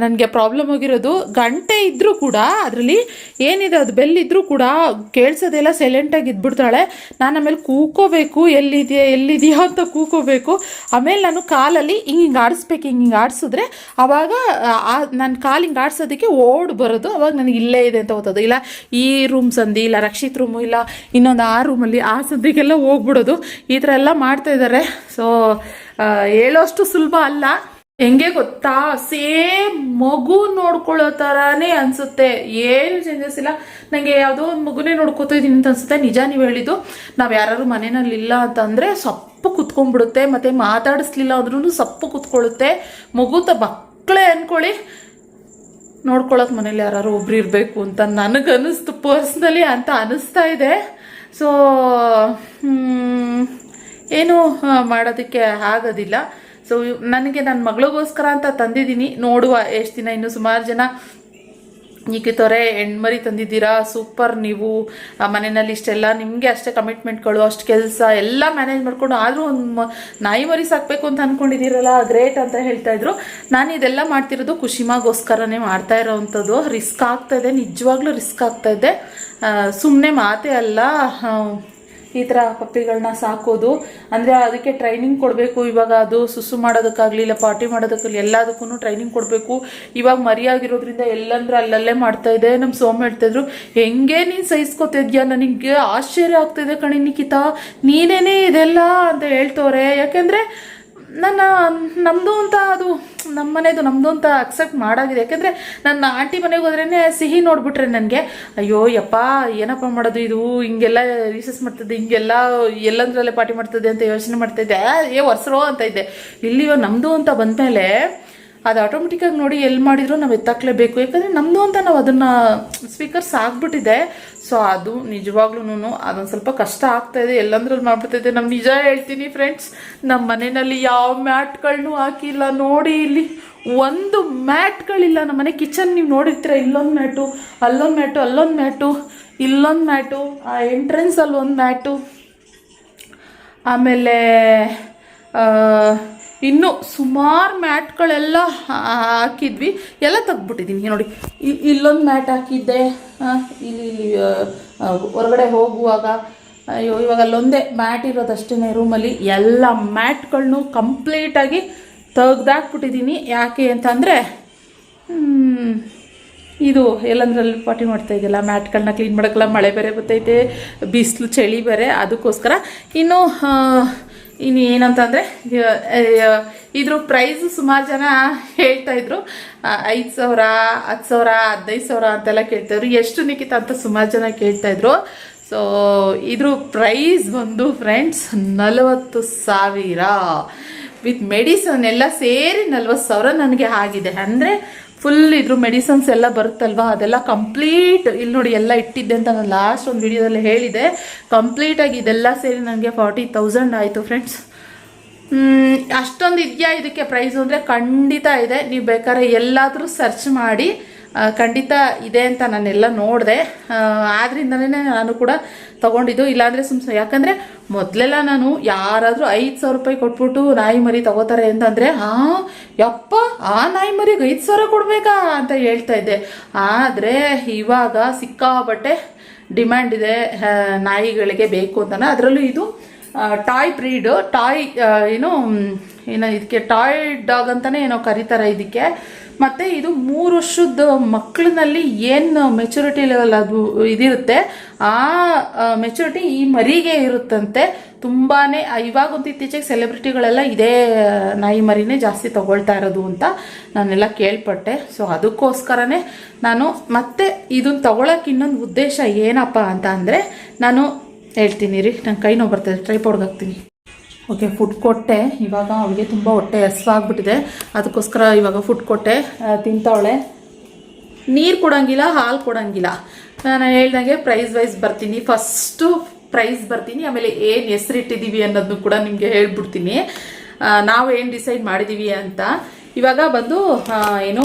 ನನಗೆ ಪ್ರಾಬ್ಲಮ್ ಆಗಿರೋದು. ಗಂಟೆ ಇದ್ದರೂ ಕೂಡ ಅದರಲ್ಲಿ ಏನಿದೆ, ಅದು ಬೆಲ್ ಇದ್ದರೂ ಕೂಡ ಕೇಳಿಸೋದೆಲ್ಲ ಸೈಲೆಂಟಾಗಿ ಇದ್ಬಿಡ್ತಾಳೆ. ನಾನು ಆಮೇಲೆ ಕೂಕೋಬೇಕು, ಎಲ್ಲಿದೆಯಾ ಅಂತ ಕೂಕೋಬೇಕು. ಆಮೇಲೆ ನಾನು ಕಾಲಲ್ಲಿ ಹಿಂಗೆ ಆಡಿಸ್ಬೇಕು. ಹಿಂಗೆ ಆಡಿಸಿದ್ರೆ ಆವಾಗ ನನ್ನ ಕಾಲು ಹಿಂಗೆ ಆಡಿಸೋದಕ್ಕೆ ಓಡ್ ಬರೋದು. ಅವಾಗ ನನಗೆ ಇಲ್ಲೇ ಇದೆ ಅಂತ ಗೊತ್ತದು. ಇಲ್ಲ ಈ ರೂಮ್ ಸಂದಿ, ಇಲ್ಲ ರಕ್ಷಿತ್ ರೂಮು, ಇಲ್ಲ ಇನ್ನೊಂದು ಆ ರೂಮಲ್ಲಿ ಆ ಸದ್ಯಕ್ಕೆಲ್ಲ ಹೋಗ್ಬಿಡೋದು. ಈ ಥರ ಎಲ್ಲ ಮಾಡ್ತಾಯಿದ್ದಾರೆ. ಸೊ ಹೇಳೋಷ್ಟು ಸುಲಭ ಅಲ್ಲ. ಹೆಂಗೆ ಗೊತ್ತಾ, ಸೇಮ್ ಮಗು ನೋಡ್ಕೊಳ್ಳೋ ಥರನೇ ಅನಿಸುತ್ತೆ. ಏನು ಚೇಂಜಸ್ ಇಲ್ಲ. ನನಗೆ ಯಾವುದೋ ಒಂದು ಮಗುನೇ ನೋಡ್ಕೋತಾ ಇದ್ದೀನಿ ಅಂತ ಅನಿಸುತ್ತೆ. ನಿಜ ನೀವು ಹೇಳಿದ್ದು, ನಾವು ಯಾರು ಮನೆಯಲ್ಲಿ ಇಲ್ಲ ಅಂತಂದರೆ ಸಪ್ಪು ಕುತ್ಕೊಂಡ್ಬಿಡುತ್ತೆ. ಮತ್ತು ಮಾತಾಡಿಸ್ಲಿಲ್ಲ ಅಂದ್ರೂ ಸಪ್ಪು ಕುತ್ಕೊಳ್ಳುತ್ತೆ. ಮಕ್ಕಳೇ ಅಂದ್ಕೊಳ್ಳಿ, ನೋಡ್ಕೊಳ್ಳೋಕೆ ಮನೇಲಿ ಯಾರು ಒಬ್ರು ಇರಬೇಕು ಅಂತ ನನಗನ್ನಿಸ್ತು. ಪರ್ಸ್ನಲಿ ಅಂತ ಅನ್ನಿಸ್ತಾ ಇದೆ. ಸೊ ಏನು ಮಾಡೋದಕ್ಕೆ ಆಗೋದಿಲ್ಲ. ಸೊ ನನಗೆ ನನ್ನ ಮಗಳಿಗೋಸ್ಕರ ಅಂತ ತಂದಿದ್ದೀನಿ. ನೋಡುವ ಎಷ್ಟು ದಿನ. ಇನ್ನು ಸುಮಾರು ಜನ ನಿಖಿತವ್ರೆ ಹೆಣ್ಮರಿ ತಂದಿದ್ದೀರಾ, ಸೂಪರ್, ನೀವು ಮನೆಯಲ್ಲಿ ಇಷ್ಟೆಲ್ಲ ನಿಮಗೆ ಅಷ್ಟೇ ಕಮಿಟ್ಮೆಂಟ್ಗಳು, ಅಷ್ಟು ಕೆಲಸ ಎಲ್ಲ ಮ್ಯಾನೇಜ್ ಮಾಡ್ಕೊಂಡು ಆದರೂ ಒಂದು ನಾಯಿ ಮರಿ ಸಾಕಬೇಕು ಅಂತ ಅಂದ್ಕೊಂಡಿದ್ದೀರಲ್ಲ, ಗ್ರೇಟ್ ಅಂತ ಹೇಳ್ತಾಯಿದ್ರು. ನಾನು ಇದೆಲ್ಲ ಮಾಡ್ತಿರೋದು ಖುಷಿಮಾಗೋಸ್ಕರನೇ ಮಾಡ್ತಾ ಇರೋವಂಥದ್ದು. ರಿಸ್ಕ್ ಆಗ್ತಾಯಿದೆ, ನಿಜವಾಗ್ಲೂ ರಿಸ್ಕ್ ಆಗ್ತಾಯಿದೆ, ಸುಮ್ಮನೆ ಮಾತೇ ಅಲ್ಲ. ಈ ಥರ ಪಪ್ಪಿಗಳನ್ನ ಸಾಕೋದು ಅಂದರೆ ಅದಕ್ಕೆ ಟ್ರೈನಿಂಗ್ ಕೊಡಬೇಕು. ಇವಾಗ ಅದು ಸುಸು ಮಾಡೋದಕ್ಕಾಗಲಿ, ಇಲ್ಲ ಪಾರ್ಟಿ ಮಾಡೋದಕ್ಕಾಗಲಿ ಎಲ್ಲದಕ್ಕೂ ಟ್ರೈನಿಂಗ್ ಕೊಡಬೇಕು. ಇವಾಗ ಮರಿಯಾಗಿರೋದ್ರಿಂದ ಎಲ್ಲಂದ್ರೆ ಅಲ್ಲಲ್ಲೇ ಮಾಡ್ತಾಯಿದೆ. ನಮ್ಮ ಸೋಮ ಹೇಳ್ತಾಯಿದ್ರು, ಹೆಂಗೆ ನೀನು ಸಹಿಸ್ಕೊತಿದ್ಯಾ, ನನಗೆ ಆಶ್ಚರ್ಯ ಆಗ್ತಾಯಿದೆ ಕಣಿ ನಿಖಿತಾ, ನೀನೇನೇ ಇದೆಲ್ಲ ಅಂತ ಹೇಳ್ತವ್ರೆ. ಯಾಕೆಂದರೆ ನಮ್ಮದು ಅಂತ, ಅದು ನಮ್ಮ ಮನೆದು ನಮ್ಮದು ಅಂತ ಅಕ್ಸೆಪ್ಟ್ ಮಾಡಾಗಿದೆ. ಯಾಕೆಂದರೆ ನನ್ನ ಆಂಟಿ ಮನೆಗೆ ಹೋದ್ರೇ ಸಿಹಿ ನೋಡಿಬಿಟ್ರೆ ನನಗೆ ಅಯ್ಯೋ ಯಪ್ಪ ಏನಪ್ಪ ಮಾಡೋದು, ಇದು ಹಿಂಗೆಲ್ಲ ರಿಸಸ್ ಮಾಡ್ತದೆ, ಹಿಂಗೆಲ್ಲ ಎಲ್ಲಂದ್ರಲ್ಲೇ ಪಾರ್ಟಿ ಮಾಡ್ತದೆ ಅಂತ ಯೋಚನೆ ಮಾಡ್ತಾಯಿದ್ದೆ. ವರ್ಷರೋ ಅಂತ ಇದ್ದೆ. ಇಲ್ಲಿ ನಮ್ಮದು ಅಂತ ಬಂದಮೇಲೆ ಅದು ಆಟೋಮೆಟಿಕ್ಕಾಗಿ ನೋಡಿ ಎಲ್ಲಿ ಮಾಡಿದ್ರು ನಾವು ಎತ್ತಾಕ್ಲೇಬೇಕು. ಯಾಕಂದರೆ ನಮ್ಮದು ಅಂತ ನಾವು ಅದನ್ನು ಸ್ಪೀಕರ್ಸ್ ಆಗಿಬಿಟ್ಟಿದೆ. ಸೊ ಅದು ನಿಜವಾಗ್ಲೂ ಅದೊಂದು ಸ್ವಲ್ಪ ಕಷ್ಟ ಆಗ್ತಾಯಿದೆ. ಎಲ್ಲಂದ್ರಲ್ಲಿ ಮಾಡ್ಬಿಡ್ತಾಯಿದೆ. ನಮ್ಮ ನಿಜ ಹೇಳ್ತೀನಿ ಫ್ರೆಂಡ್ಸ್, ನಮ್ಮ ಮನೆಯಲ್ಲಿ ಯಾವ ಮ್ಯಾಟ್ಗಳನ್ನೂ ಹಾಕಿಲ್ಲ. ನೋಡಿ ಇಲ್ಲಿ ಒಂದು ಮ್ಯಾಟ್ಗಳಿಲ್ಲ ನಮ್ಮ ಮನೆ. ಕಿಚನ್ ನೀವು ನೋಡಿರ್ತೀರ, ಇಲ್ಲೊಂದು ಮ್ಯಾಟು, ಅಲ್ಲೊಂದು ಮ್ಯಾಟು, ಅಲ್ಲೊಂದು ಮ್ಯಾಟು, ಇಲ್ಲೊಂದು ಮ್ಯಾಟು, ಆ ಎಂಟ್ರೆನ್ಸಲ್ಲಿ ಒಂದು ಮ್ಯಾಟು, ಆಮೇಲೆ ಇನ್ನೂ ಸುಮಾರು ಮ್ಯಾಟ್ಗಳೆಲ್ಲ ಹಾಕಿದ್ವಿ. ಎಲ್ಲ ತೆಗ್ದ್ಬಿಟ್ಟಿದ್ದೀನಿ ನೋಡಿ. ಇಲ್ಲೊಂದು ಮ್ಯಾಟ್ ಹಾಕಿದ್ದೆ. ಇಲ್ಲಿ ಹೊರಗಡೆ ಹೋಗುವಾಗ ಅಯ್ಯೋ ಇವಾಗ ಅಲ್ಲೊಂದೇ ಮ್ಯಾಟ್ ಇರೋದಷ್ಟೇ ರೂಮಲ್ಲಿ. ಎಲ್ಲ ಮ್ಯಾಟ್ಗಳನ್ನೂ ಕಂಪ್ಲೀಟಾಗಿ ತೆಗ್ದಾಕ್ಬಿಟ್ಟಿದ್ದೀನಿ. ಯಾಕೆ ಅಂತಂದರೆ ಇದು ಎಲ್ಲಂದ್ರಲ್ಲಿ ಪಾರ್ಟಿ ಮಾಡ್ತಾ ಇದೆಯಲ್ಲ, ಮ್ಯಾಟ್ಗಳನ್ನ ಕ್ಲೀನ್ ಮಾಡೋಕ್ಕಲ್ಲ, ಮಳೆ ಬೇರೆ ಬರ್ತೈತೆ, ಬಿಸಿಲು ಚಳಿ ಬೇರೆ, ಅದಕ್ಕೋಸ್ಕರ. ಇನ್ನು ಏನಂತಂದರೆ ಇದ್ರ ಪ್ರೈಸು ಸುಮಾರು ಜನ ಹೇಳ್ತಾಯಿದ್ರು, 5,000, 10,000, 15,000 ಅಂತೆಲ್ಲ ಕೇಳ್ತಾಯಿದ್ರು. ಎಷ್ಟು ನಿಖಿತ ಅಂತ ಸುಮಾರು ಜನ ಕೇಳ್ತಾಯಿದ್ರು. ಸೊ ಇದ್ರ ಪ್ರೈಸ್ ಬಂದು ಫ್ರೆಂಡ್ಸ್ 40,000 ವಿತ್ ಮೆಡಿಸನ್ ಎಲ್ಲ ಸೇರಿ 40,000 ನನಗೆ ಆಗಿದೆ. ಅಂದರೆ ಫುಲ್ ಇದ್ರ ಮೆಡಿಸನ್ಸ್ ಎಲ್ಲ ಬರುತ್ತಲ್ವ, ಅದೆಲ್ಲ ಕಂಪ್ಲೀಟ್ ಇಲ್ಲಿ ನೋಡಿ ಎಲ್ಲ ಇಟ್ಟಿದ್ದೆ ಅಂತ ನಾನು ಲಾಸ್ಟ್ ಒಂದು ವಿಡಿಯೋದಲ್ಲಿ ಹೇಳಿದೆ. ಕಂಪ್ಲೀಟಾಗಿ ಇದೆಲ್ಲ ಸೇರಿ ನನಗೆ 40,000 ಆಯಿತು ಫ್ರೆಂಡ್ಸ್. ಅಷ್ಟೊಂದು ಇದೆಯಾ ಇದಕ್ಕೆ ಪ್ರೈಸು ಅಂದರೆ ಖಂಡಿತ ಇದೆ. ನೀವು ಬೇಕಾದ್ರೆ ಎಲ್ಲಾದರೂ ಸರ್ಚ್ ಮಾಡಿ, ಖಂಡಿತ ಇದೆ ಅಂತ ನಾನೆಲ್ಲ ನೋಡಿದೆ. ಆದ್ರಿಂದನೇ ನಾನು ಕೂಡ ತೊಗೊಂಡಿದ್ದು. ಇಲ್ಲಾಂದರೆ ಯಾಕಂದರೆ ಮೊದಲೆಲ್ಲ ನಾನು ಯಾರಾದರೂ 5,000 ರೂಪಾಯಿ ಕೊಟ್ಬಿಟ್ಟು ನಾಯಿ ಮರಿ ತೊಗೋತಾರೆ ಅಂತಂದರೆ ಯಪ್ಪ ಆ ನಾಯಿ ಮರಿಗೆ 5,000 ಕೊಡಬೇಕಾ ಅಂತ ಹೇಳ್ತಾ ಇದ್ದೆ. ಆದರೆ ಇವಾಗ ಸಿಕ್ಕಾಬಟ್ಟೆ ಡಿಮ್ಯಾಂಡ್ ಇದೆ ನಾಯಿಗಳಿಗೆ ಬೇಕು ಅಂತಾನೆ. ಅದರಲ್ಲೂ ಇದು ಟಾಯ್ ಬ್ರೀಡು, ಟಾಯ್ ಏನು ಇದಕ್ಕೆ ಟಾಯ್ ಡಾಗ್ ಅಂತಲೇ ಏನೋ ಕರೀತಾರೆ ಇದಕ್ಕೆ. ಮತ್ತು ಇದು 3 ವರ್ಷದ ಮಕ್ಕಳಿನಲ್ಲಿ ಏನು ಮೆಚುರಿಟಿ ಲೆವೆಲ್ ಅದು ಇದಿರುತ್ತೆ, ಆ ಮೆಚುರಿಟಿ ಈ ಮರಿಗೆ ಇರುತ್ತಂತೆ. ತುಂಬಾ ಇವಾಗಂತೂ ಇತ್ತೀಚೆಗೆ ಸೆಲೆಬ್ರಿಟಿಗಳೆಲ್ಲ ಇದೇ ನಾಯಿ ಮರಿನೇ ಜಾಸ್ತಿ ತೊಗೊಳ್ತಾ ಇರೋದು ಅಂತ ನಾನೆಲ್ಲ ಕೇಳ್ಪಟ್ಟೆ. ಸೊ ಅದಕ್ಕೋಸ್ಕರನೇ ನಾನು ಮತ್ತೆ ಇದನ್ನು ತೊಗೊಳಕ್ಕೆ ಇನ್ನೊಂದು ಉದ್ದೇಶ ಏನಪ್ಪ ಅಂತ ಅಂದರೆ, ನಾನು ಹೇಳ್ತೀನಿ ರೀ, ನನ್ನ ಕೈ ನೋವು ಬರ್ತದೆ, ಟ್ರೈಪಾಡ್ಗೆ ಹಾಕ್ತೀನಿ. ಓಕೆ, ಫುಡ್ ಕೊಟ್ಟೆ. ಇವಾಗ ಅವಳಿಗೆ ತುಂಬ ಹೊಟ್ಟೆ ಹಸಿವಾಗ್ಬಿಟ್ಟಿದೆ, ಅದಕ್ಕೋಸ್ಕರ ಇವಾಗ ಫುಡ್ ಕೊಟ್ಟೆ, ತಿಂತಾವಳೆ. ನೀರು ಕೊಡೋಂಗಿಲ್ಲ, ಹಾಲು ಕೊಡೋಂಗಿಲ್ಲ. ನಾನು ಹೇಳ್ದಂಗೆ ಪ್ರೈಸ್ ವೈಸ್ ಬರ್ತೀನಿ. ಫಸ್ಟು ಪ್ರೈಸ್ ಬರ್ತೀನಿ, ಆಮೇಲೆ ಏನು ಹೆಸರಿಟ್ಟಿದ್ದೀವಿ ಅನ್ನೋದನ್ನು ಕೂಡ ನಿಮಗೆ ಹೇಳ್ಬಿಡ್ತೀನಿ, ನಾವು ಏನು ಡಿಸೈಡ್ ಮಾಡಿದ್ದೀವಿ ಅಂತ. ಇವಾಗ ಬಂದು ಏನು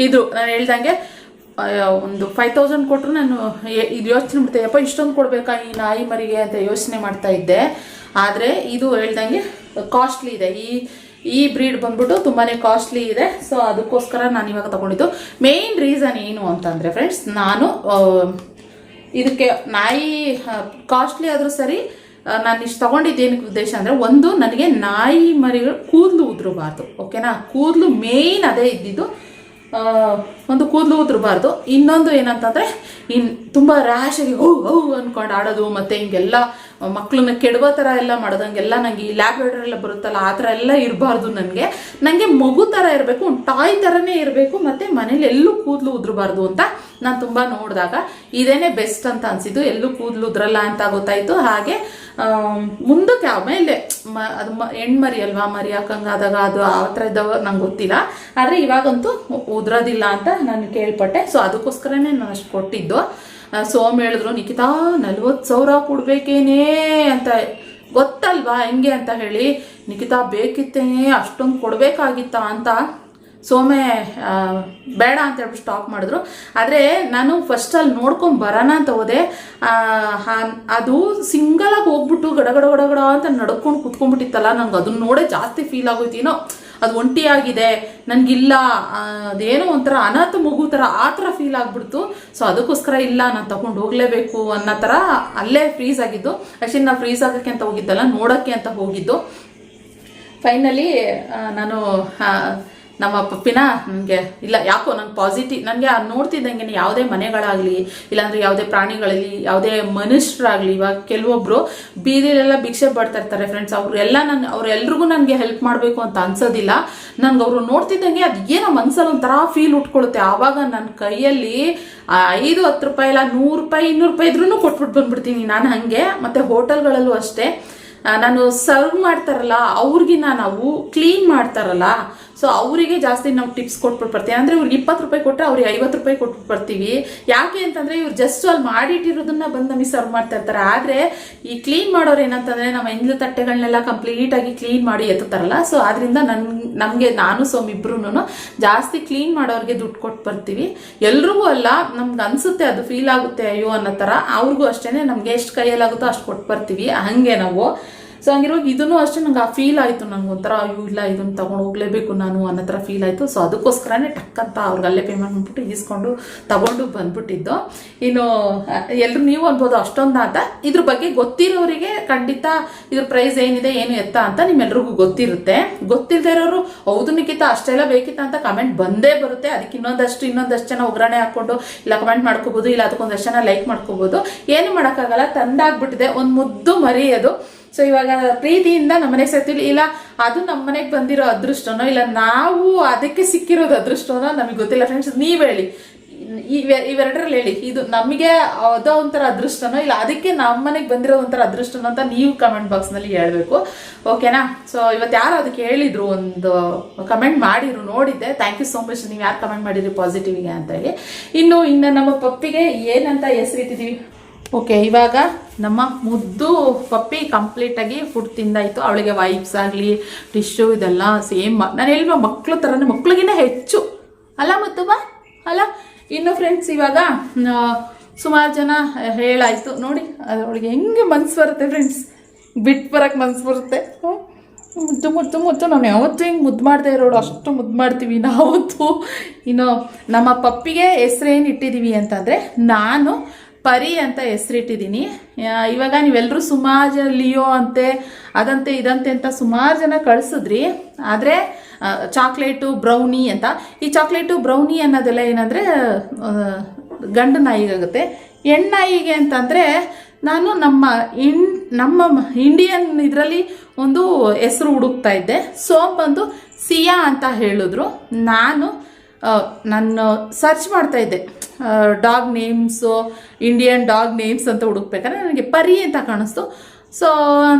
ಇದು ನಾನು ಹೇಳ್ದಂಗೆ ಒಂದು 5000 ಕೊಟ್ಟರು ನಾನು ಇದು ಯೋಚನೆ ಮಾಡ್ತೇವೆ, ಯಪ್ಪ ಇಷ್ಟೊಂದು ಕೊಡಬೇಕಾ ಈ ನಾಯಿ ಮರಿಗೆ ಅಂತ ಯೋಚನೆ ಮಾಡ್ತಾ ಇದ್ದೆ. ಆದರೆ ಇದು ಹೇಳ್ದಂಗೆ ಕಾಸ್ಟ್ಲಿ ಇದೆ, ಈ ಬ್ರೀಡ್ ಬಂದ್ಬಿಟ್ಟು ತುಂಬಾ ಕಾಸ್ಟ್ಲಿ ಇದೆ. ಸೊ ಅದಕ್ಕೋಸ್ಕರ ನಾನು ಇವಾಗ ತೊಗೊಂಡಿದ್ದು. ಮೇಯ್ನ್ ರೀಸನ್ ಏನು ಅಂತಂದರೆ ಫ್ರೆಂಡ್ಸ್, ನಾನು ಇದಕ್ಕೆ ನಾಯಿ ಕಾಸ್ಟ್ಲಿ ಆದರೂ ಸರಿ, ನಾನು ಇಷ್ಟು ತೊಗೊಂಡಿದ್ದೇನಕ್ಕೆ ಉದ್ದೇಶ ಅಂದರೆ, ಒಂದು ನನಗೆ ನಾಯಿ ಮರಿಗಳು ಕೂದಲು ಉದುರಬಾರ್ದು. ಓಕೆನಾ, ಕೂದಲು ಮೇಯ್ನ್ ಅದೇ ಇದ್ದಿದ್ದು, ಒಂದು ಕೂದಲು ಉದುರಬಾರ್ದು. ಇನ್ನೊಂದು ಏನಂತಂದರೆ, ತುಂಬ ರ್ಯಾಶಾಗಿ ಅಂದ್ಕೊಂಡು ಆಡೋದು, ಮತ್ತು ಹಿಂಗೆಲ್ಲ ಮಕ್ಕಳನ್ನ ಕೆಡುವ ಥರ ಎಲ್ಲ ಮಾಡೋದು, ಹಂಗೆಲ್ಲ ನನಗೆ ಈ ಲ್ಯಾಬ್ರೇಟರ್ ಎಲ್ಲ ಬರುತ್ತಲ್ಲ ಆ ಥರ ಎಲ್ಲ ಇರಬಾರ್ದು. ನನಗೆ ಮಗು ಥರ ಇರಬೇಕು, ಒಂದು ಟಾಯ್ ಥರನೇ ಇರಬೇಕು, ಮತ್ತು ಮನೇಲಿ ಎಲ್ಲೂ ಕೂದಲು ಉದುರಬಾರ್ದು ಅಂತ ನಾನು ತುಂಬ ನೋಡಿದಾಗ ಇದೇನೇ ಬೆಸ್ಟ್ ಅಂತ ಅನಿಸಿದ್ದು. ಎಲ್ಲೂ ಕೂದಲು ಉದ್ರಲ್ಲ ಅಂತ ಗೊತ್ತಾಯಿತು. ಹಾಗೆ ಮುಂದಕ್ಕೆ ಆಮೇಲೆ ಅದು ಹೆಣ್ಮರಿ ಅಲ್ವಾ, ಮರಿ ಹಾಕಂಗಾದಾಗ ಅದು ಆ ಥರ ಇದ್ದಾವ ನಂಗೆ ಗೊತ್ತಿಲ್ಲ, ಆದರೆ ಇವಾಗಂತೂ ಉದ್ರೋದಿಲ್ಲ ಅಂತ ನಾನು ಕೇಳ್ಪಟ್ಟೆ. ಸೊ ಅದಕ್ಕೋಸ್ಕರನೇ ನಾನು ಅಷ್ಟು ಕೊಟ್ಟಿದ್ದು. ಸೋಮ್ ಹೇಳಿದ್ರು, ನಿಖಿತಾ 40,000 ಕೊಡ್ಬೇಕೇನೇ ಅಂತ. ಗೊತ್ತಲ್ವಾ ಹೆಂಗೆ ಅಂತ ಹೇಳಿ. ನಿಖಿತಾ ಬೇಕಿತ್ತೇನೆ, ಅಷ್ಟೊಂದು ಕೊಡಬೇಕಾಗಿತ್ತಾ ಅಂತ ಸೋಮೆ ಬೇಡ ಅಂತ ಹೇಳ್ಬಿಟ್ಟು ಸ್ಟಾಪ್ ಮಾಡಿದ್ರು. ಆದರೆ ನಾನು ಫಸ್ಟ್ ಅಲ್ಲಿ ನೋಡ್ಕೊಂಡು ಬರೋಣ ಅಂತ ಹೋದೆ. ಅದು ಸಿಂಗಲಾಗಿ ಹೋಗ್ಬಿಟ್ಟು ಗಡಗಡ ಗಡಗಡ ಅಂತ ನಡ್ಕೊಂಡು ಕುತ್ಕೊಂಡ್ಬಿಟ್ಟಿತ್ತಲ್ಲ, ನಂಗೆ ಅದನ್ನ ನೋಡೇ ಜಾಸ್ತಿ ಫೀಲ್ ಆಗೋಯ್ತೇನೋ. ಅದು ಒಂಟಿಯಾಗಿದೆ, ನನಗಿಲ್ಲ, ಅದೇನೋ ಒಂಥರ ಅನಾಥ ಮಗು ಥರ ಆ ಥರ ಫೀಲ್ ಆಗಿಬಿಡ್ತು. ಸೊ ಅದಕ್ಕೋಸ್ಕರ ಇಲ್ಲ, ನಾನು ತೊಗೊಂಡು ಹೋಗಲೇಬೇಕು ಅನ್ನೋ ಥರ ಅಲ್ಲೇ ಫ್ರೀಸ್ ಆಗಿದ್ದು. ಆ್ಯಕ್ಚುಲಿ ನಾನು ಫ್ರೀಸ್ ಆಗೋಕ್ಕೆ ಅಂತ ಹೋಗಿದ್ದಲ್ಲ, ನೋಡೋಕ್ಕೆ ಅಂತ ಹೋಗಿದ್ದು. ಫೈನಲಿ ನಾನು ನಮ್ಮ ಪಪ್ಪಿನ ನನಗೆ ಇಲ್ಲ ಯಾಕೋ ನಂಗೆ ಪಾಸಿಟಿವ್, ನನಗೆ ನೋಡ್ತಿದ್ದಂಗೆ ಯಾವುದೇ ಮನೆಗಳಾಗಲಿ, ಇಲ್ಲಾಂದರೆ ಯಾವುದೇ ಪ್ರಾಣಿಗಳಲ್ಲಿ, ಯಾವುದೇ ಮನುಷ್ಯರಾಗಲಿ, ಇವಾಗ ಕೆಲವೊಬ್ಬರು ಬೀದಿಲೆಲ್ಲ ಭಿಕ್ಷೆ ಪಡ್ತಾ ಇರ್ತಾರೆ ಫ್ರೆಂಡ್ಸ್, ಅವರೆಲ್ರಿಗೂ ನನಗೆ ಹೆಲ್ಪ್ ಮಾಡಬೇಕು ಅಂತ ಅನ್ಸೋದಿಲ್ಲ. ನನಗೆ ಅವರು ನೋಡ್ತಿದ್ದಂಗೆ ಅದು ಏನೋ ಮನಸ್ಸಲ್ಲಿ ಒಂಥರ ಫೀಲ್ ಉಟ್ಕೊಳ್ಳುತ್ತೆ. ಆವಾಗ ನನ್ನ ಕೈಯಲ್ಲಿ 5-10 ರೂಪಾಯಿ ಇಲ್ಲ, 100 ರೂಪಾಯಿ 200 ರೂಪಾಯಿ ಇದ್ರೂ ಕೊಟ್ಬಿಟ್ಟು ಬಂದ್ಬಿಡ್ತೀನಿ ನಾನು. ಹಾಗೆ ಮತ್ತು ಹೋಟೆಲ್ಗಳಲ್ಲೂ ಅಷ್ಟೇ, ನಾನು ಸರ್ವ್ ಮಾಡ್ತಾರಲ್ಲ ಅವ್ರಿಗಿನ್ನ ನಾವು ಕ್ಲೀನ್ ಮಾಡ್ತಾರಲ್ಲ, ಸೊ ಅವರಿಗೆ ಜಾಸ್ತಿ ನಾವು ಟಿಪ್ಸ್ ಕೊಟ್ಬಿಟ್ಟು ಬರ್ತೀವಿ. ಅಂದರೆ ಇವ್ರಿಗೆ 20 ರೂಪಾಯಿ ಕೊಟ್ಟರೆ ಅವ್ರಿಗೆ 50 ರೂಪಾಯಿ ಕೊಟ್ಬಿಟ್ಟು ಬರ್ತೀವಿ. ಯಾಕೆ ಅಂತಂದರೆ ಇವ್ರು ಜಸ್ಟ್ ಅಲ್ಲಿ ಮಾಡಿಟ್ಟಿರೋದನ್ನ ಬಂದು ನಮಗೆ ಸರ್ವ್ ಮಾಡ್ತಾ ಇರ್ತಾರೆ. ಆದರೆ ಈ ಕ್ಲೀನ್ ಮಾಡೋರು ಏನಂತಂದರೆ ನಮ್ಮ ಎಂಜಲು ತಟ್ಟೆಗಳನ್ನೆಲ್ಲ ಕಂಪ್ಲೀಟಾಗಿ ಕ್ಲೀನ್ ಮಾಡಿ ಎತ್ತುತ್ತಾರಲ್ಲ. ಸೊ ಅದರಿಂದ ನಮಗೆ ನಾನು ಇಬ್ರು ಜಾಸ್ತಿ ಕ್ಲೀನ್ ಮಾಡೋರಿಗೆ ದುಡ್ಡು ಕೊಟ್ಟು ಬರ್ತೀವಿ. ಎಲ್ರಿಗೂ ಅಲ್ಲ, ನಮ್ಗೆ ಅನಿಸುತ್ತೆ, ಅದು ಫೀಲ್ ಆಗುತ್ತೆ ಅಯ್ಯೋ ಅನ್ನೋ ಥರ. ಅವ್ರಿಗೂ ಅಷ್ಟೇ, ನಮಗೆ ಎಷ್ಟು ಕೈಯಲ್ಲಾಗುತ್ತೋ ಅಷ್ಟು ಕೊಟ್ಟು ಬರ್ತೀವಿ. ಹಾಗೆ ನಾವು ಸೊ ಹಂಗಿರುವಾಗ ಇದನ್ನು ಅಷ್ಟೇ ನಂಗೆ ಆ ಫೀಲ್ ಆಯಿತು. ನಂಗೆ ಒಂಥರ ಅಯ್ಯೋ ಇಲ್ಲ, ಇದನ್ನು ತೊಗೊಂಡು ಹೋಗಲೇಬೇಕು ನಾನು ಅನ್ನೋ ಥರ ಫೀಲ್ ಆಯಿತು. ಸೊ ಅದಕ್ಕೋಸ್ಕರನೇ ಟಕ್ಕಂತ ಅವ್ರಿಗೆ ಅಲ್ಲೇ ಪೇಮೆಂಟ್ ಮಾಡಿಬಿಟ್ಟು ಈಸ್ಕೊಂಡು ತೊಗೊಂಡು ಬಂದ್ಬಿಟ್ಟಿದ್ದು. ಇನ್ನು ಎಲ್ಲರೂ ನೀವು ಅನ್ಬೋದು ಅಷ್ಟೊಂದು ಅಂತ. ಇದ್ರ ಬಗ್ಗೆ ಗೊತ್ತಿರೋರಿಗೆ ಖಂಡಿತ ಇದ್ರ ಪ್ರೈಸ್ ಏನಿದೆ ಏನು ಎತ್ತ ಅಂತ ನಿಮ್ಮೆಲ್ರಿಗೂ ಗೊತ್ತಿರುತ್ತೆ. ಗೊತ್ತಿಲ್ಲದೆ ಇರೋರು ಹೌದು ನಿಖಿತ ಅಷ್ಟೆಲ್ಲ ಬೇಕಿತ್ತ ಅಂತ ಕಮೆಂಟ್ ಬಂದೇ ಬರುತ್ತೆ. ಅದಕ್ಕೆ ಇನ್ನೊಂದಷ್ಟು ಜನ ಒಗ್ಗರಣೆ ಹಾಕ್ಕೊಂಡು ಇಲ್ಲ ಕಮೆಂಟ್ ಮಾಡ್ಕೋಬೋದು, ಇಲ್ಲ ಅದಕ್ಕೊಂದಷ್ಟು ಜನ ಲೈಕ್ ಮಾಡ್ಕೋಬೋದು. ಏನು ಮಾಡೋಕ್ಕಾಗಲ್ಲ, ತಂದಾಗ್ಬಿಟ್ಟಿದೆ ಒಂದು ಮುದ್ದು ಮರಿ ಅದು. ಸೊ ಇವಾಗ ಪ್ರೀತಿಯಿಂದ ನಮ್ಮನೆಗೆ ಸೇರ್ತೀವಿ, ಇಲ್ಲ ಅದು ನಮ್ಮನೆಗೆ ಬಂದಿರೋ ಅದೃಷ್ಟನೋ ಇಲ್ಲ ನಾವು ಅದಕ್ಕೆ ಸಿಕ್ಕಿರೋದು ಅದೃಷ್ಟನೋ ನಮಗೆ ಗೊತ್ತಿಲ್ಲ ಫ್ರೆಂಡ್ಸ್. ನೀವು ಹೇಳಿ, ಇವೆರಡರಲ್ಲಿ ಹೇಳಿ, ಇದು ನಮಗೆ ಅದೋ ಒಂಥರ ಅದೃಷ್ಟನೋ ಇಲ್ಲ ಅದಕ್ಕೆ ನಮ್ಮನೆಗೆ ಬಂದಿರೋ ಒಂಥರ ಅದೃಷ್ಟನೋ ಅಂತ ನೀವು ಕಮೆಂಟ್ ಬಾಕ್ಸ್ನಲ್ಲಿ ಹೇಳಬೇಕು. ಓಕೆನಾ? ಸೊ ಇವತ್ತು ಯಾರು ಅದಕ್ಕೆ ಹೇಳಿದ್ರು, ಒಂದು ಕಮೆಂಟ್ ಮಾಡಿದ್ರು, ನೋಡಿದ್ದೆ. Thank you so much. ನೀವು ಯಾರು ಕಮೆಂಟ್ ಮಾಡಿದ್ರಿ ಪಾಸಿಟಿವ್ಗೆ ಅಂತ ಹೇಳಿ. ಇನ್ನು ನಮ್ಮ ಪಪ್ಪಿಗೆ ಏನಂತ ಹೆಸರಿಟ್ಟಿದ್ದೀವಿ. ಓಕೆ, ಇವಾಗ ನಮ್ಮ ಮುದ್ದು ಪಪ್ಪಿ ಕಂಪ್ಲೀಟಾಗಿ ಫುಡ್ ತಿಂದಾಯಿತು. ಅವಳಿಗೆ ವೈಪ್ಸ್ ಆಗಲಿ ಟಿಶ್ಯೂ ಇದೆಲ್ಲ ಸೇಮ್ ನಾನು ಹೇಳಿಲ್ವ ಮಕ್ಕಳು ಥರನೇ, ಮಕ್ಳಿಗಿನ್ನ ಹೆಚ್ಚು ಅಲ್ಲ ಮುತ್ತುವ ಅಲ್ಲ. ಇನ್ನು ಫ್ರೆಂಡ್ಸ್ ಇವಾಗ ಸುಮಾರು ಜನ ಹೇಳಾಯಿತು ನೋಡಿ, ಅವಳಿಗೆ ಹೆಂಗೆ ಮನ್ಸು ಬರುತ್ತೆ ಫ್ರೆಂಡ್ಸ್, ಬಿಟ್ಟು ಬರೋಕ್ಕೆ ಮನ್ಸು ಬರುತ್ತೆ. ಮುತ್ತು ನಾವು ಯಾವತ್ತೂ ಹಿಂಗೆ ಮುದ್ದು ಮಾಡದೇ ಇರೋಳು, ಅಷ್ಟು ಮುದ್ದು ಮಾಡ್ತೀವಿ ನಾವತ್ತು. ಇನ್ನು ನಮ್ಮ ಪಪ್ಪಿಗೆ ಹೆಸ್ರೇನು ಇಟ್ಟಿದ್ದೀವಿ ಅಂತಂದರೆ, ನಾನು ಪರಿ ಅಂತ ಹೆಸರಿಟ್ಟಿದ್ದೀನಿ. ಇವಾಗ ನೀವೆಲ್ಲರೂ ಸುಮಾರು ಲಿಯೋ ಅಂತೆ ಅದಂತೆ ಇದಂತೆ ಅಂತ ಸುಮಾರು ಜನ ಕಳಿಸಿದ್ರಿ. ಆದರೆ ಚಾಕ್ಲೇಟು ಬ್ರೌನಿ ಅಂತ, ಈ ಚಾಕ್ಲೇಟು ಬ್ರೌನಿ ಅನ್ನೋದೆಲ್ಲ ಏನಂದರೆ ಗಂಡು ನಾಯಿಗಾಗುತ್ತೆ. ಹೆಣ್ಣಾಯಿಗೆ ಅಂತಂದರೆ ನಾನು ನಮ್ಮ ಇಂಡಿಯನ್ ಇದರಲ್ಲಿ ಒಂದು ಹೆಸರು ಹುಡುಕ್ತಾ ಇದ್ದೆ. ಸೋಮ್ ಬಂದು ಸಿಯಾ ಅಂತ ಹೇಳಿದ್ರು. ನಾನು ಸರ್ಚ್ ಮಾಡ್ತಾ ಇದ್ದೆ dog names, Indian dog names ಅಂತ ಹುಡುಕ್ಬೇಕಾದ್ರೆ ನನಗೆ ಪರಿ ಅಂತ ಕಾಣಿಸ್ತು. ಸೊ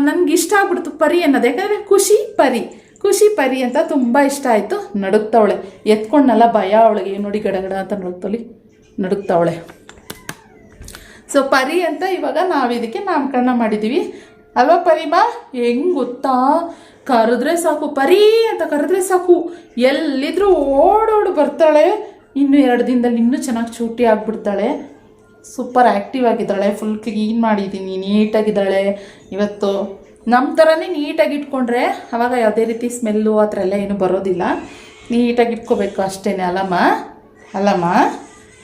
ನನಗೆ ಇಷ್ಟ ಆಗ್ಬಿಡ್ತು ಪರಿ ಅನ್ನೋದು, ಯಾಕಂದರೆ ಖುಷಿ ಪರಿ ಅಂತ ತುಂಬ ಇಷ್ಟ ಆಯಿತು. ನಡುಕ್ತಾವಳೆ, ಎತ್ಕೊಂಡಲ್ಲ ಭಯ ಅವಳಿಗೆ, ನೋಡಿ ಗಡಗಡ ಅಂತ ನಡುಕ್ತಾವಳೆ. ಸೊ ಪರಿ ಅಂತ ಇವಾಗ ನಾವು ಇದಕ್ಕೆ ನಾಮಕರಣ ಮಾಡಿದ್ದೀವಿ ಅಲ್ವಾ ಪರಿಮಾ? ಹೆಂಗೆ ಗೊತ್ತಾ, ಕರೆದ್ರೆ ಸಾಕು, ಪರಿ ಅಂತ ಕರೆದ್ರೆ ಸಾಕು, ಎಲ್ಲಿದ್ರೂ ಓಡೋಡು ಬರ್ತಾಳೆ. ಇನ್ನು 2 ದಿನದಲ್ಲಿ ಇನ್ನೂ ಚೆನ್ನಾಗಿ ಚೂಟಿ ಆಗಿಬಿಡ್ತಾಳೆ. ಸೂಪರ್ ಆ್ಯಕ್ಟಿವ್ ಆಗಿದ್ದಾಳೆ, ಫುಲ್ ಕ್ಲೀನ್ ಮಾಡಿದ್ದೀನಿ, ನೀಟಾಗಿದ್ದಾಳೆ. ಇವತ್ತು ನಮ್ಮ ಥರನೇ ನೀಟಾಗಿ ಇಟ್ಕೊಂಡ್ರೆ ಆವಾಗ ಯಾವುದೇ ರೀತಿ ಸ್ಮೆಲ್ಲು ಆ ಥರ ಎಲ್ಲ ಏನೂ ಬರೋದಿಲ್ಲ. ನೀಟಾಗಿ ಇಟ್ಕೋಬೇಕು ಅಷ್ಟೇ ಅಲ್ಲಮ್ಮ.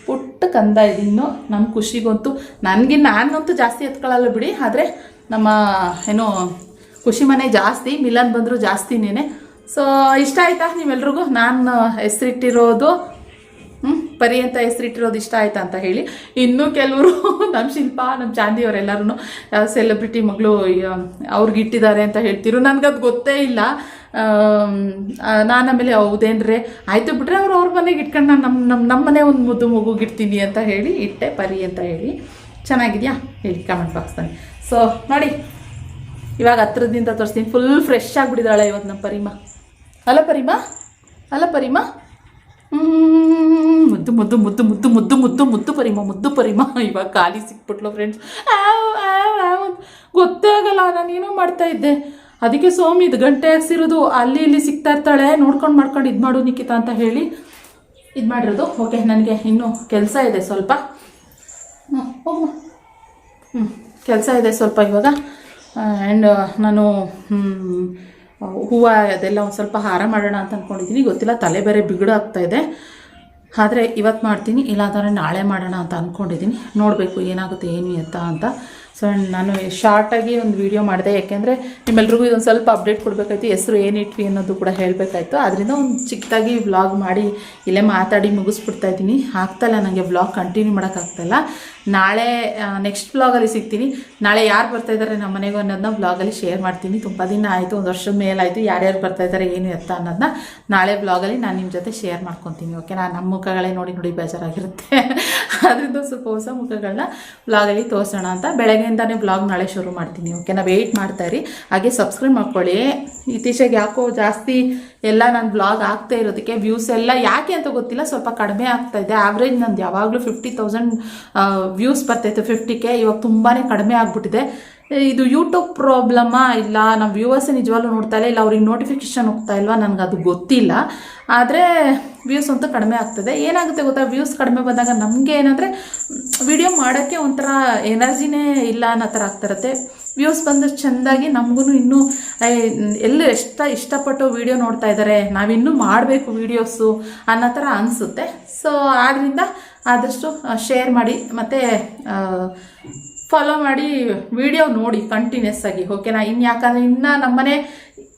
ಪುಟ್ಟ ಕಂದ ಇದಿನ್ನು ನಮ್ಮ ಖುಷಿಗಂತೂ ನಾನಂತೂ ಜಾಸ್ತಿ ಎತ್ಕೊಳ್ಳಲ್ಲ ಬಿಡಿ. ಆದರೆ ನಮ್ಮ ಖುಷಿ ಮನೆ ಜಾಸ್ತಿ, ಮಿಲನ್ ಬಂದರೂ ಜಾಸ್ತಿನೇ. ಸೊ ಇಷ್ಟ ಆಯಿತಾ ನೀವೆಲ್ರಿಗೂ ನಾನು ಹೆಸರಿಟ್ಟಿರೋದು? ಪರಿ ಅಂತ ಹೆಸರಿಟ್ಟಿರೋದು ಇಷ್ಟ ಆಯ್ತಾ ಅಂತ ಹೇಳಿ. ಇನ್ನೂ ಕೆಲವರು ನಮ್ಮ ಶಿಲ್ಪ, ನಮ್ಮ ಚಾಂದಿ ಅವರೆಲ್ಲರೂ ಸೆಲೆಬ್ರಿಟಿ ಮಗಳು ಅವ್ರಿಗೆ ಇಟ್ಟಿದ್ದಾರೆ ಅಂತ ಹೇಳ್ತಿರು. ನನಗದು ಗೊತ್ತೇ ಇಲ್ಲ. ನಾನು ಆಮೇಲೆ ಹೌದೇನ್ರೆ ಆಯಿತು ಬಿಟ್ರೆ ಅವ್ರ ಮನೆಗೆ ಇಟ್ಕೊಂಡು ನಾನು ನಮ್ಮ ಮನೆ ಒಂದು ಮುದ್ದು ಮಗುಗಿಡ್ತೀನಿ ಅಂತ ಹೇಳಿ ಇಟ್ಟೆ ಪರಿ ಅಂತ ಹೇಳಿ. ಚೆನ್ನಾಗಿದೆಯಾ ಹೇಳಿ ಕಮೆಂಟ್ ಬಾಕ್ಸ್ನಲ್ಲಿ. ಸೊ ನೋಡಿ ಇವಾಗ ಹತ್ರದಿಂದ ತೋರಿಸ್ತೀನಿ. ಫುಲ್ ಫ್ರೆಶ್ ಆಗಿಬಿಟ್ಟಿದ್ದಾಳೆ ಇವತ್ತು ನಮ್ಮ ಪರಿಮಾ. ಅಲ್ಲ ಪರಿಮಾ ಮುದ್ದು ಮುದ್ದು ಮುದ್ದು ಮುದ್ದು ಮುದ್ದು ಮುದ್ದು ಮುದ್ದು ಪರಿಮಾ. ಇವಾಗ ಖಾಲಿ ಸಿಕ್ಬಿಟ್ಲು ಫ್ರೆಂಡ್ಸ್. ಗೊತ್ತೇ ಆಗಲ್ಲ, ನಾನೇನೋ ಮಾಡ್ತಾ ಇದ್ದೆ. ಅದಕ್ಕೆ ಸೋಮ್ ಇದು ಗಂಟೆ ಹಾಕ್ಸಿರೋದು, ಅಲ್ಲಿ ಇಲ್ಲಿ ಸಿಗ್ತಾ ಇರ್ತಾಳೆ, ಮಾಡ್ಕೊಂಡು ಇದು ಮಾಡು ನಿಖಿತಾ ಅಂತ ಹೇಳಿ ಇದು ಮಾಡಿರೋದು. ಓಕೆ, ನನಗೆ ಇನ್ನೂ ಕೆಲಸ ಇದೆ ಸ್ವಲ್ಪ. ಕೆಲಸ ಇದೆ ಸ್ವಲ್ಪ ಇವಾಗ. ಆ್ಯಂಡ್ ನಾನು ಹೂವು ಅದೆಲ್ಲ ಒಂದು ಸ್ವಲ್ಪ ಹಾರ ಮಾಡೋಣ ಅಂತ ಅಂದ್ಕೊಂಡಿದ್ದೀನಿ. ಗೊತ್ತಿಲ್ಲ, ತಲೆ ಬೇರೆ ಬಿಗಡು ಆಗ್ತಾಯಿದೆ. ಆದರೆ ಇವತ್ತು ಮಾಡ್ತೀನಿ, ಇಲ್ಲಾಂದರೆ ನಾಳೆ ಮಾಡೋಣ ಅಂತ ಅಂದ್ಕೊಂಡಿದ್ದೀನಿ. ನೋಡಬೇಕು ಏನಾಗುತ್ತೆ ಏನು ಎತ್ತ ಅಂತ. ಸೊ ನಾನು ಶಾರ್ಟಾಗಿ ಒಂದು ವೀಡಿಯೋ ಮಾಡಿದೆ, ಯಾಕೆಂದರೆ ನಿಮ್ಮೆಲ್ರಿಗೂ ಇದೊಂದು ಸ್ವಲ್ಪ ಅಪ್ಡೇಟ್ ಕೊಡಬೇಕಾಯ್ತು. ಹೆಸರು ಏನಿಟ್ವಿ ಅನ್ನೋದು ಕೂಡ ಹೇಳಬೇಕಾಯ್ತು. ಅದರಿಂದ ಒಂದು ಚಿಕ್ಕದಾಗಿ ವ್ಲಾಗ್ ಮಾಡಿ ಇಲ್ಲೇ ಮಾತಾಡಿ ಮುಗಿಸ್ಬಿಡ್ತಾ ಇದ್ದೀನಿ. ಆಗ್ತಾಯಿಲ್ಲ ನನಗೆ ವ್ಲಾಗ್ ಕಂಟಿನ್ಯೂ ಮಾಡೋಕ್ಕಾಗ್ತಾಯಿಲ್ಲ. ನಾಳೆ ನೆಕ್ಸ್ಟ್ ವ್ಲಾಗಲ್ಲಿ ಸಿಗ್ತೀನಿ. ನಾಳೆ ಯಾರು ಬರ್ತಾಯಿದ್ದಾರೆ ನಮ್ಮ ಮನೆಗೂ ಅನ್ನೋದನ್ನ ವ್ಲಾಗಲ್ಲಿ ಶೇರ್ ಮಾಡ್ತೀನಿ. ತುಂಬ ದಿನ ಆಯಿತು, 1 ವರ್ಷದ ಮೇಲಾಯಿತು. ಯಾರ್ಯಾರು ಬರ್ತಾಯಿದ್ದಾರೆ ಏನು ಎತ್ತ ಅನ್ನೋದನ್ನ ನಾಳೆ ವ್ಲಾಗಲ್ಲಿ ನಾನು ನಿಮ್ಮ ಜೊತೆ ಶೇರ್ ಮಾಡ್ಕೊತೀನಿ. ಓಕೆ, ನಮ್ಮ ಮುಖಗಳೇ ನೋಡಿ ಬೇಜಾರಾಗಿರುತ್ತೆ. ಅದರಿಂದ ಸ್ವಲ್ಪ ಹೊಸ ಮುಖಗಳನ್ನ ವ್ಲಾಗಲ್ಲಿ ತೋರಿಸೋಣ ಅಂತ ಬೆಳಗ್ಗೆಯಿಂದಾನೇ ವ್ಲಾಗ್ ನಾಳೆ ಶುರು ಮಾಡ್ತೀನಿ. ಓಕೆನಾ, ವೆಯ್ಟ್ ಮಾಡ್ತಾಯಿರಿ. ಹಾಗೆ ಸಬ್ಸ್ಕ್ರೈಬ್ ಮಾಡ್ಕೊಳ್ಳಿ. ಇತ್ತೀಚೆಗೆ ಯಾಕೋ ಜಾಸ್ತಿ ಎಲ್ಲ ನಾನು ವ್ಲಾಗ್ ಆಗ್ತಾ ಇರೋದಕ್ಕೆ ವ್ಯೂಸ್ ಎಲ್ಲ ಯಾಕೆ ಅಂತ ಗೊತ್ತಿಲ್ಲ, ಸ್ವಲ್ಪ ಕಡಿಮೆ ಆಗ್ತಾಯಿದೆ. ಆವ್ರೇಜ್ ನಂದು ಯಾವಾಗಲೂ 50,000 ವ್ಯೂಸ್ ಬರ್ತಾಯಿತ್ತು 50K. ಇವಾಗ ತುಂಬಾ ಕಡಿಮೆ ಆಗಿಬಿಟ್ಟಿದೆ. ಇದು ಯೂಟ್ಯೂಬ್ ಪ್ರಾಬ್ಲಮ್ಮಾ ಇಲ್ಲ ನಮ್ಮ ವ್ಯೂವರ್ಸೇ ನಿಜವಾಗ್ಲೂ ನೋಡ್ತಾ ಇಲ್ಲ ಅವ್ರಿಗೆ ನೋಟಿಫಿಕೇಷನ್ ಹೋಗ್ತಾ ಇಲ್ವಾ ನನಗದು ಗೊತ್ತಿಲ್ಲ. ಆದರೆ ವ್ಯೂಸ್ ಅಂತೂ ಕಡಿಮೆ ಆಗ್ತದೆ. ಏನಾಗುತ್ತೆ ಗೊತ್ತಾ, ವ್ಯೂಸ್ ಕಡಿಮೆ ಬಂದಾಗ ನಮಗೆ ಏನಂದರೆ ವಿಡಿಯೋ ಮಾಡೋಕ್ಕೆ ಒಂಥರ ಎನರ್ಜಿನೇ ಇಲ್ಲ ಅನ್ನೋ ಥರ ಆಗ್ತಿರುತ್ತೆ. ವ್ಯೂಸ್ ಬಂದು ಚೆಂದಾಗಿ ನಮಗೂ ಇನ್ನೂ ಇಷ್ಟಪಟ್ಟು ವೀಡಿಯೋ ನೋಡ್ತಾ ಇದ್ದಾರೆ, ನಾವಿನ್ನೂ ಮಾಡಬೇಕು ವೀಡಿಯೋಸು ಅನ್ನೋ ಥರ ಅನಿಸುತ್ತೆ. ಸೊ ಆದ್ದರಿಂದ ಆದಷ್ಟು ಶೇರ್ ಮಾಡಿ ಮತ್ತು ಫಾಲೋ ಮಾಡಿ, ವಿಡಿಯೋ ನೋಡಿ ಕಂಟಿನ್ಯೂಸ್ ಆಗಿ. ಓಕೆನಾ, ಯಾಕಂದರೆ ಇನ್ನು ನಮ್ಮನೆ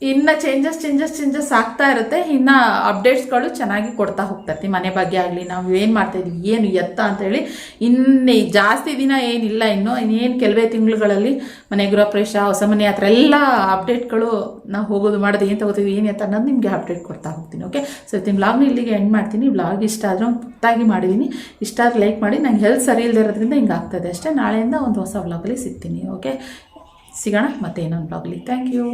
ಇನ್ನು ಚೇಂಜಸ್ ಆಗ್ತಾ ಇರುತ್ತೆ. ಇನ್ನು ಅಪ್ಡೇಟ್ಸ್ಗಳು ಚೆನ್ನಾಗಿ ಕೊಡ್ತಾ ಹೋಗ್ತೈತಿ. ಮನೆ ಬಗ್ಗೆ ಆಗಲಿ, ನಾವು ಏನು ಮಾಡ್ತಾಯಿದ್ವಿ ಏನು ಎತ್ತ ಅಂತೇಳಿ. ಇನ್ನು ಜಾಸ್ತಿ ದಿನ ಏನಿಲ್ಲ, ಇನ್ನೇನು ಕೆಲವೇ ತಿಂಗಳುಗಳಲ್ಲಿ ಮನೆ ಗೃಹಪ್ರವೇಶ, ಹೊಸ ಮನೆ ಆ ಥರ ಎಲ್ಲ ಅಪ್ಡೇಟ್ಗಳು ನಾವು ಹೋಗೋದು ಮಾಡೋದು ಏನು ತಗೋತೀವಿ ಏನು ಎತ್ತ ಅನ್ನೋದು ನಿಮಗೆ ಅಪ್ಡೇಟ್ ಕೊಡ್ತಾ ಹೋಗ್ತೀನಿ. ಓಕೆ, ಸೊ ಇವತ್ತಿನ ವ್ಲಾಗ್ನ ಇಲ್ಲಿಗೆ ಎಂಡ್ ಮಾಡ್ತೀನಿ. ವ್ಲಾಗ್ ಇಷ್ಟ ಆದರೆ ಒಂದು ಪುಟ್ಟಾಗಿ ಮಾಡಿದ್ದೀನಿ. ಇಷ್ಟ ಆದರೆ ಲೈಕ್ ಮಾಡಿ. ನಂಗೆ ಹೆಲ್ತ್ ಸರಿ ಇಲ್ಲದೆ ಇರೋದ್ರಿಂದ ಹಿಂಗೆ ಆಗ್ತಾಯಿದೆ ಅಷ್ಟೇ. ನಾಳೆಯಿಂದ ಒಂದು ಹೊಸ ವ್ಲಾಗಲ್ಲಿ ಸಿಗ್ತೀನಿ. ಓಕೆ, ಸಿಗೋಣ ಮತ್ತೆ ಇನ್ನೊಂದು ವ್ಲಾಗಲ್ಲಿ. Thank you.